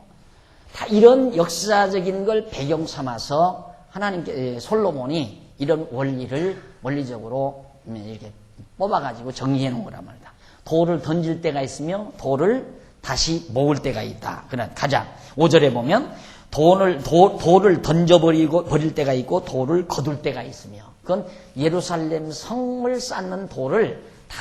S1: 다 이런 역사적인 걸 배경 삼아서 하나님께 솔로몬이 이런 원리를 원리적으로 이렇게 뽑아가지고 정리해 놓은 거란 말이다. 돌을 던질 때가 있으며 돌을 다시 모을 때가 있다. 그러나 가자. 5절에 보면 돌을 던져버릴 때가 있고 돌을 거둘 때가 있으며, 그건 예루살렘 성을 쌓는 돌을 다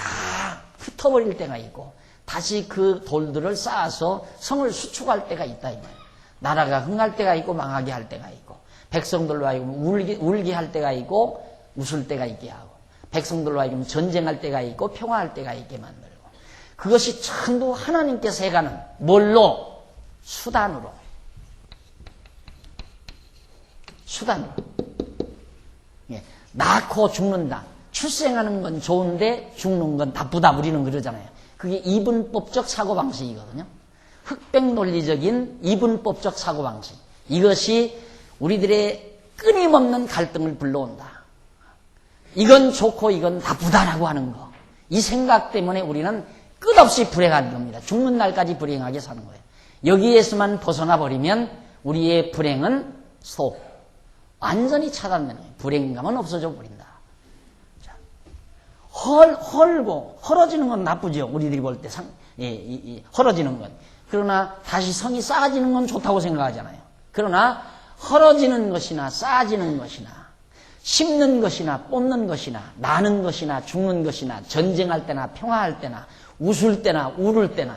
S1: 흩어버릴 때가 있고 다시 그 돌들을 쌓아서 성을 수축할 때가 있다 이 말이에요. 나라가 흥할 때가 있고 망하게 할 때가 있고, 백성들로 하여금 울게 할 때가 있고 웃을 때가 있게 하고, 백성들로 하여금 전쟁할 때가 있고 평화할 때가 있게 만들고, 그것이 전부 하나님께서 해가는 뭘로? 수단으로. 예, 낳고 죽는다. 출생하는 건 좋은데 죽는 건 나쁘다. 우리는 그러잖아요. 그게 이분법적 사고방식이거든요. 흑백 논리적인 이분법적 사고방식. 이것이 우리들의 끊임없는 갈등을 불러온다. 이건 좋고 이건 나쁘다라고 하는 거. 이 생각 때문에 우리는 끝없이 불행한 겁니다. 죽는 날까지 불행하게 사는 거예요. 여기에서만 벗어나 버리면 우리의 불행은 완전히 차단되는 거예요. 불행감은 없어져 버린다. 자, 헐고 헐어지는 건 나쁘죠. 우리들이 볼 때 헐어지는 건. 그러나 다시 성이 쌓아지는 건 좋다고 생각하잖아요. 그러나 헐어지는 것이나 쌓아지는 것이나 심는 것이나 뽑는 것이나 나는 것이나 죽는 것이나 전쟁할 때나 평화할 때나 웃을 때나 울을 때나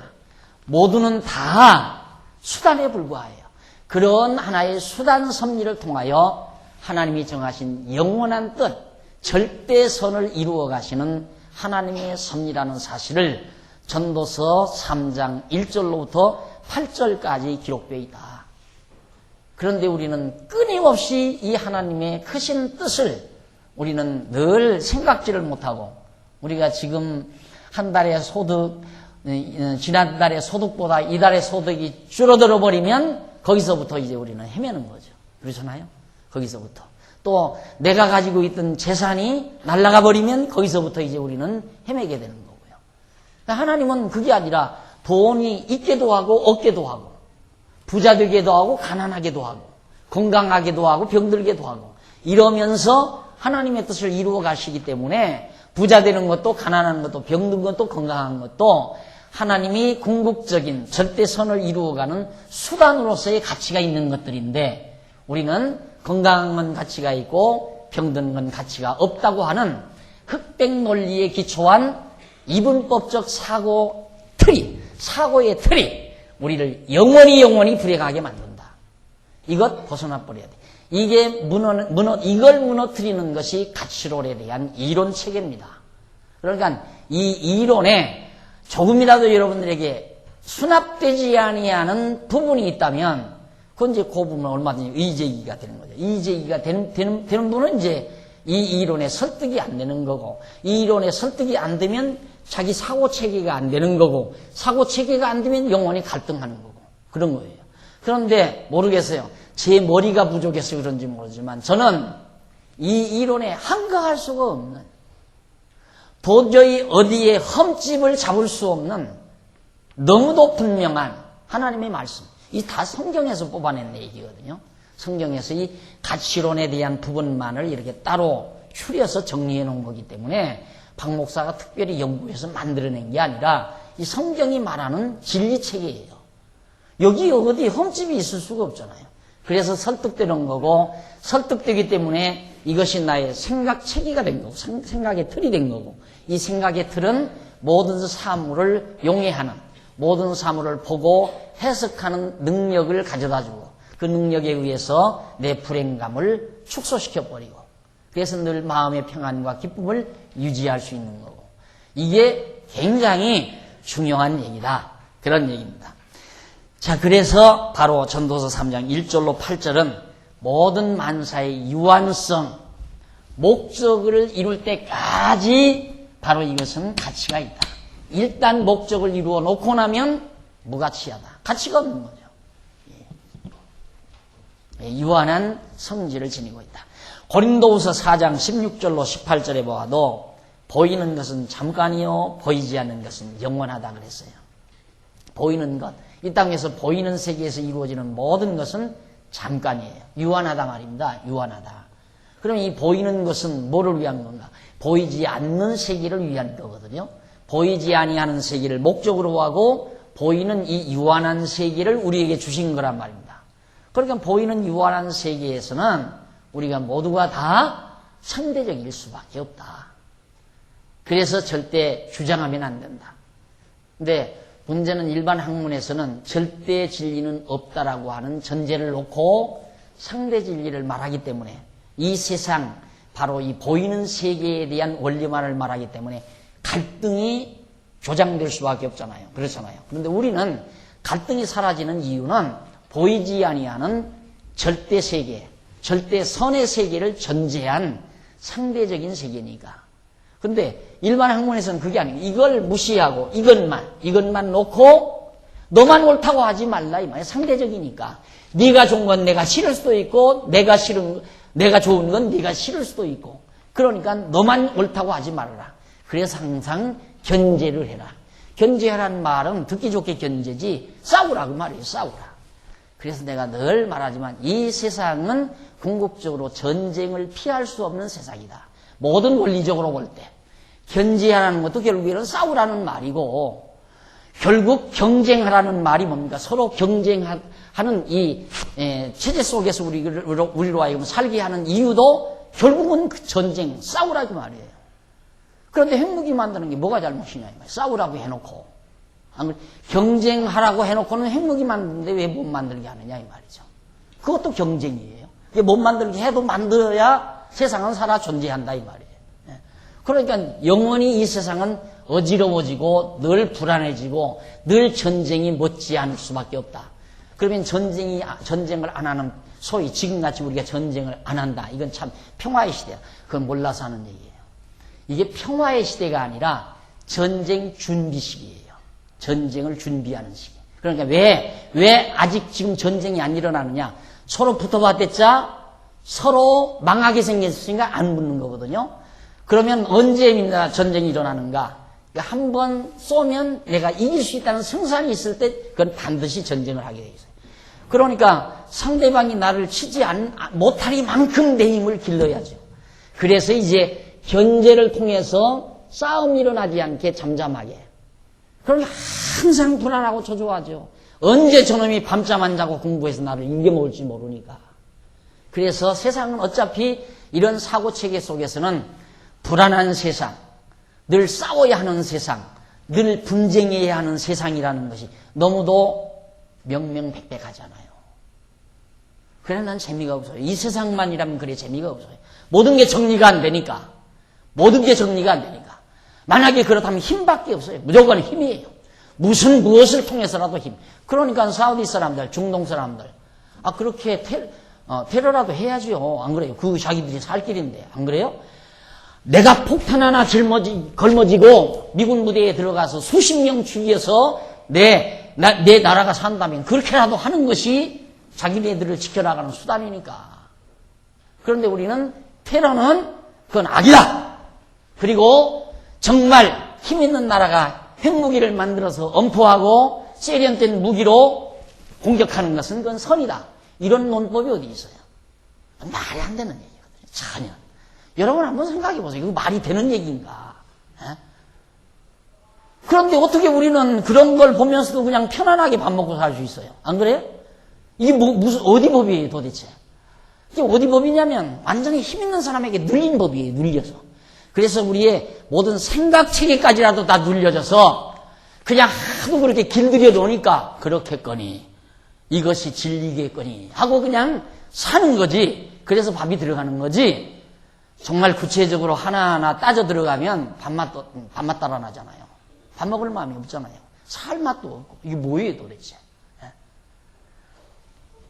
S1: 모두는 다 수단에 불과해요. 그런 하나의 수단 섭리를 통하여 하나님이 정하신 영원한 뜻, 절대선을 이루어 가시는 하나님의 섭리라는 사실을 전도서 3장 1절로부터 8절까지 기록되어 있다. 그런데 우리는 끊임없이 이 하나님의 크신 뜻을 우리는 늘 생각지를 못하고, 우리가 지금 한 달의 소득, 지난달의 소득보다 이달의 소득이 줄어들어 버리면 거기서부터 이제 우리는 헤매는 거죠. 그렇잖아요? 거기서부터. 또 내가 가지고 있던 재산이 날아가 버리면 거기서부터 이제 우리는 헤매게 되는 거고요. 하나님은 그게 아니라 돈이 있게도 하고 없게도 하고, 부자 되게도 하고 가난하게도 하고, 건강하게도 하고 병들게도 하고, 이러면서 하나님의 뜻을 이루어 가시기 때문에 부자 되는 것도 가난한 것도 병든 것도 건강한 것도 하나님이 궁극적인 절대선을 이루어가는 수단으로서의 가치가 있는 것들인데, 우리는 건강한 건 가치가 있고 병든 건 가치가 없다고 하는 흑백 논리에 기초한 이분법적 사고의 틀이 우리를 영원히 불행하게 만든다. 이것 벗어나 버려야 돼. 이걸 무너뜨리는 것이 가치론에 대한 이론 체계입니다. 그러니까 이 이론에 조금이라도 여러분들에게 수납되지 아니하는 부분이 있다면, 그건 이제 그 부분은 얼마든지 의제기가 되는 거죠. 의제기가 되는 분은 이제 이 이론에 설득이 안 되는 거고, 이 이론에 설득이 안 되면 자기 사고 체계가 안 되는 거고, 사고 체계가 안 되면 영원히 갈등하는 거고, 그런 거예요. 그런데 모르겠어요. 제 머리가 부족해서 그런지 모르지만 저는 이 이론에 항거할 수가 없는, 도저히 어디에 흠집을 잡을 수 없는 너무도 분명한 하나님의 말씀. 이 다 성경에서 뽑아낸 얘기거든요. 성경에서 이 가치론에 대한 부분만을 이렇게 따로 추려서 정리해 놓은 거기 때문에 박 목사가 특별히 연구해서 만들어낸 게 아니라 이 성경이 말하는 진리체계예요. 여기 어디 흠집이 있을 수가 없잖아요. 그래서 설득되는 거고, 설득되기 때문에 이것이 나의 생각체계가 된 거고, 생각의 틀이 된 거고, 이 생각의 틀은 모든 사물을 용해하는, 모든 사물을 보고 해석하는 능력을 가져다주고, 그 능력에 의해서 내 불행감을 축소시켜버리고, 그래서 늘 마음의 평안과 기쁨을 유지할 수 있는 거고, 이게 굉장히 중요한 얘기다. 그런 얘기입니다. 자, 그래서 바로 전도서 3장 1절로 8절은 모든 만사의 유한성, 목적을 이룰 때까지 바로 이것은 가치가 있다. 일단 목적을 이루어 놓고 나면 무가치하다. 가치가 없는 거죠. 유한한 성질을 지니고 있다. 고린도후서 4장 16절로 18절에 보아도 보이는 것은 잠깐이요 보이지 않는 것은 영원하다 그랬어요. 보이는 것, 이 땅에서 보이는 세계에서 이루어지는 모든 것은 잠깐이에요. 유한하다 말입니다. 유한하다. 그럼 이 보이는 것은 뭐를 위한 건가? 보이지 않는 세계를 위한 거거든요. 보이지 아니하는 세계를 목적으로 하고 보이는 이 유한한 세계를 우리에게 주신 거란 말입니다. 그러니까 보이는 유한한 세계에서는 우리가 모두가 다 상대적일 수밖에 없다. 그래서 절대 주장하면 안 된다. 근데 문제는 일반 학문에서는 절대 진리는 없다라고 하는 전제를 놓고 상대 진리를 말하기 때문에 이 세상, 바로 이 보이는 세계에 대한 원리만을 말하기 때문에 갈등이 조장될 수밖에 없잖아요. 그렇잖아요. 그런데 우리는 갈등이 사라지는 이유는 보이지 아니하는 절대 세계, 절대 선의 세계를 전제한 상대적인 세계니까. 근데 일반 학문에서는 그게 아니에요. 이걸 무시하고 이것만 놓고 너만 옳다고 하지 말라 이 말이에요. 상대적이니까. 네가 좋은 건 내가 싫을 수도 있고 내가 좋은 건 네가 싫을 수도 있고. 그러니까 너만 옳다고 하지 말아라. 그래서 항상 견제를 해라. 견제하라는 말은 듣기 좋게 견제지 싸우라 그 말이에요. 싸우라. 그래서 내가 늘 말하지만 이 세상은 궁극적으로 전쟁을 피할 수 없는 세상이다. 모든 원리적으로 볼 때. 견제하라는 것도 결국에는 싸우라는 말이고 결국 경쟁하라는 말이 뭡니까? 서로 경쟁하는 이 체제 속에서 우리로 하여금 살게 하는 이유도 결국은 그 전쟁, 싸우라고 말이에요. 그런데 핵무기 만드는 게 뭐가 잘못이냐 이 말이에요. 싸우라고 해놓고 경쟁하라고 해놓고는 핵무기 만드는데 왜 못 만들게 하느냐 이 말이죠. 그것도 경쟁이에요. 이게 못 만들게 해도 만들어야 세상은 살아 존재한다 이 말이에요. 그러니까 영원히 이 세상은 어지러워지고 늘 불안해지고 늘 전쟁이 못지 않을 수밖에 없다. 그러면 전쟁을 안 하는, 소위 지금같이 우리가 전쟁을 안 한다. 이건 참 평화의 시대야. 그건 몰라서 하는 얘기예요. 이게 평화의 시대가 아니라 전쟁 준비 시기예요. 전쟁을 준비하는 시기. 그러니까 왜 아직 지금 전쟁이 안 일어나느냐? 서로 붙어봤댔자 서로 망하게 생겼으니까 안 붙는 거거든요. 그러면 언제입니다 전쟁이 일어나는가? 한 번 쏘면 내가 이길 수 있다는 승산이 있을 때 그건 반드시 전쟁을 하게 돼 있어요. 그러니까 상대방이 나를 치지 못하리만큼 내 힘을 길러야죠. 그래서 이제 견제를 통해서 싸움이 일어나지 않게 잠잠하게. 그러니까 항상 불안하고 초조하죠. 언제 저놈이 밤잠 안 자고 공부해서 나를 이겨먹을지 모르니까. 그래서 세상은 어차피 이런 사고체계 속에서는 불안한 세상, 늘 싸워야 하는 세상, 늘 분쟁해야 하는 세상이라는 것이 너무도 명명백백하잖아요. 그래 난 재미가 없어요. 이 세상만이라면 그래 재미가 없어요. 모든 게 정리가 안 되니까. 만약에 그렇다면 힘밖에 없어요. 무조건 힘이에요. 무엇을 통해서라도 힘. 그러니까 사우디 사람들, 중동 사람들 그렇게 테러라도 해야죠. 안 그래요? 그 자기들이 살 길인데 안 그래요? 내가 폭탄 하나 걸머지고 미군 무대에 들어가서 수십 명 죽여서 내 나라가 산다면 그렇게라도 하는 것이 자기네들을 지켜나가는 수단이니까. 그런데 우리는 테러는 그건 악이다. 그리고 정말 힘 있는 나라가 핵무기를 만들어서 엄포하고 세련된 무기로 공격하는 것은 그건 선이다. 이런 논법이 어디 있어요? 말이 안 되는 얘기거든요. 전혀. 여러분 한번 생각해 보세요. 이거 말이 되는 얘기인가? 그런데 어떻게 우리는 그런 걸 보면서도 그냥 편안하게 밥 먹고 살 수 있어요? 안 그래요? 이게 어디 법이에요 도대체? 이게 어디 법이냐면 완전히 힘 있는 사람에게 눌린 법이에요. 눌려서. 그래서 우리의 모든 생각체계까지라도 다 눌려져서 그냥 하도 그렇게 길들여 놓으니까 그렇겠거니 이것이 진리겠거니 하고 그냥 사는 거지. 그래서 밥이 들어가는 거지. 정말 구체적으로 하나하나 따져 들어가면 밥맛 달아나잖아요. 밥 먹을 마음이 없잖아요. 살 맛도 없고. 이게 뭐예요 도대체?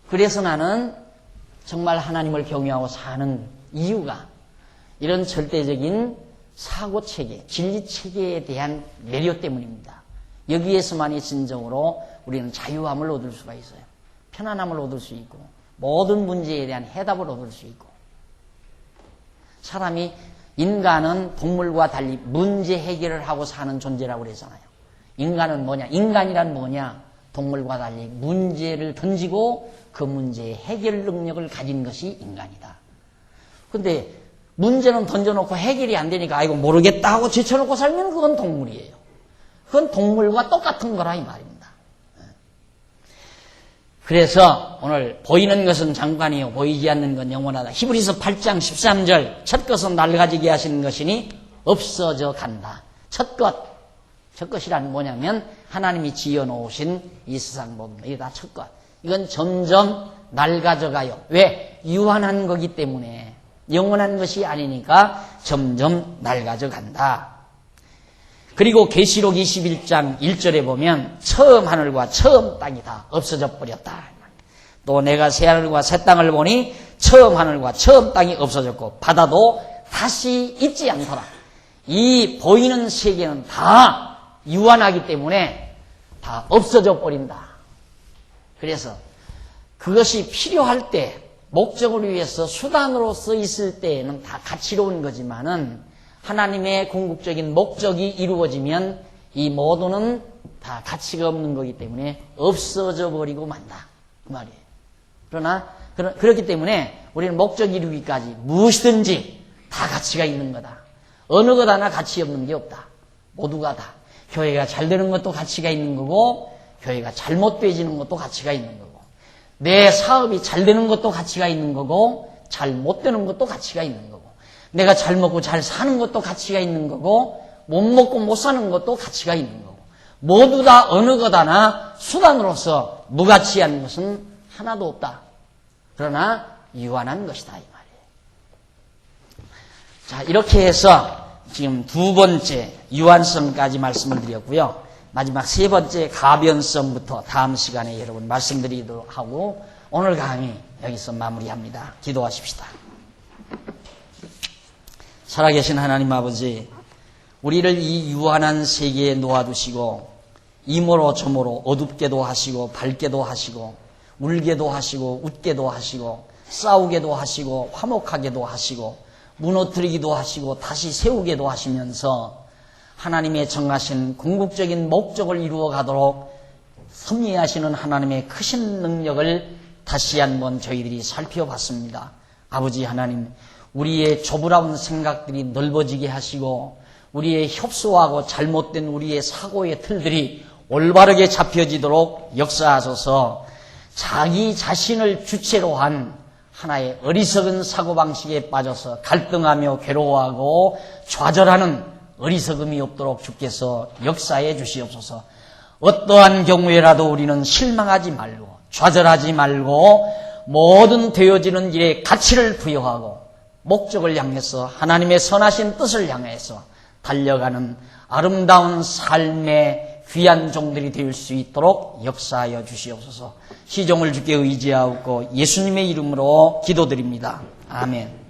S1: 그래서 나는 정말 하나님을 경외하고 사는 이유가 이런 절대적인 사고체계, 진리체계에 대한 매료 때문입니다. 여기에서만이 진정으로 우리는 자유함을 얻을 수가 있어요. 편안함을 얻을 수 있고 모든 문제에 대한 해답을 얻을 수 있고 사람이, 인간은 동물과 달리 문제 해결을 하고 사는 존재라고 그러잖아요. 인간은 뭐냐? 인간이란 뭐냐? 동물과 달리 문제를 던지고 그 문제의 해결 능력을 가진 것이 인간이다. 근데 문제는 던져놓고 해결이 안 되니까 아이고 모르겠다 하고 제쳐놓고 살면 그건 동물이에요. 그건 동물과 똑같은 거라 이 말입니다. 그래서 오늘 보이는 것은 잠깐이요 보이지 않는 건 영원하다. 히브리서 8장 13절 첫 것은 낡아지게 하시는 것이니 없어져 간다. 첫 것이란 뭐냐면 하나님이 지어놓으신 이 세상 모든 것, 이게 다 첫 것. 이건 점점 낡아져 가요. 왜? 유한한 거기 때문에. 영원한 것이 아니니까 점점 낡아져 간다. 그리고 계시록 21장 1절에 보면 처음 하늘과 처음 땅이 다 없어져 버렸다. 또 내가 새 하늘과 새 땅을 보니 처음 하늘과 처음 땅이 없어졌고 바다도 다시 있지 않더라. 이 보이는 세계는 다 유한하기 때문에 다 없어져 버린다. 그래서 그것이 필요할 때 목적을 위해서 수단으로서 있을 때에는 다 가치로운 거지만은 하나님의 궁극적인 목적이 이루어지면 이 모두는 다 가치가 없는 거기 때문에 없어져 버리고 만다. 그 말이에요. 그러나 그렇기 때문에 우리는 목적 이루기까지 무엇이든지 다 가치가 있는 거다. 어느 것 하나 가치 없는 게 없다. 모두가 다. 교회가 잘 되는 것도 가치가 있는 거고 교회가 잘못되지는 것도 가치가 있는 거고 내 사업이 잘 되는 것도 가치가 있는 거고 잘 못 되는 것도 가치가 있는 거고 내가 잘 먹고 잘 사는 것도 가치가 있는 거고 못 먹고 못 사는 것도 가치가 있는 거고 모두 다 어느 것 하나 수단으로서 무가치한 것은 하나도 없다. 그러나 유한한 것이다 이 말이에요. 자, 이렇게 해서 지금 두 번째 유한성까지 말씀을 드렸고요. 마지막 세 번째 가변성부터 다음 시간에 여러분 말씀드리도록 하고 오늘 강의 여기서 마무리합니다. 기도하십시다. 살아계신 하나님 아버지, 우리를 이 유한한 세계에 놓아두시고 이모로 저모로 어둡게도 하시고 밝게도 하시고 울게도 하시고 웃게도 하시고 싸우게도 하시고 화목하게도 하시고 무너뜨리기도 하시고 다시 세우게도 하시면서 하나님의 정하신 궁극적인 목적을 이루어 가도록 섭리하시는 하나님의 크신 능력을 다시 한번 저희들이 살펴봤습니다. 아버지 하나님, 우리의 좁으라운 생각들이 넓어지게 하시고 우리의 협소하고 잘못된 우리의 사고의 틀들이 올바르게 잡혀지도록 역사하소서. 자기 자신을 주체로 한 하나의 어리석은 사고방식에 빠져서 갈등하며 괴로워하고 좌절하는 어리석음이 없도록 주께서 역사해 주시옵소서. 어떠한 경우에라도 우리는 실망하지 말고 좌절하지 말고 모든 되어지는 일에 가치를 부여하고 목적을 향해서 하나님의 선하신 뜻을 향해서 달려가는 아름다운 삶의 귀한 종들이 될 수 있도록 역사하여 주시옵소서. 시종을 주께 의지하옵고 예수님의 이름으로 기도드립니다. 아멘.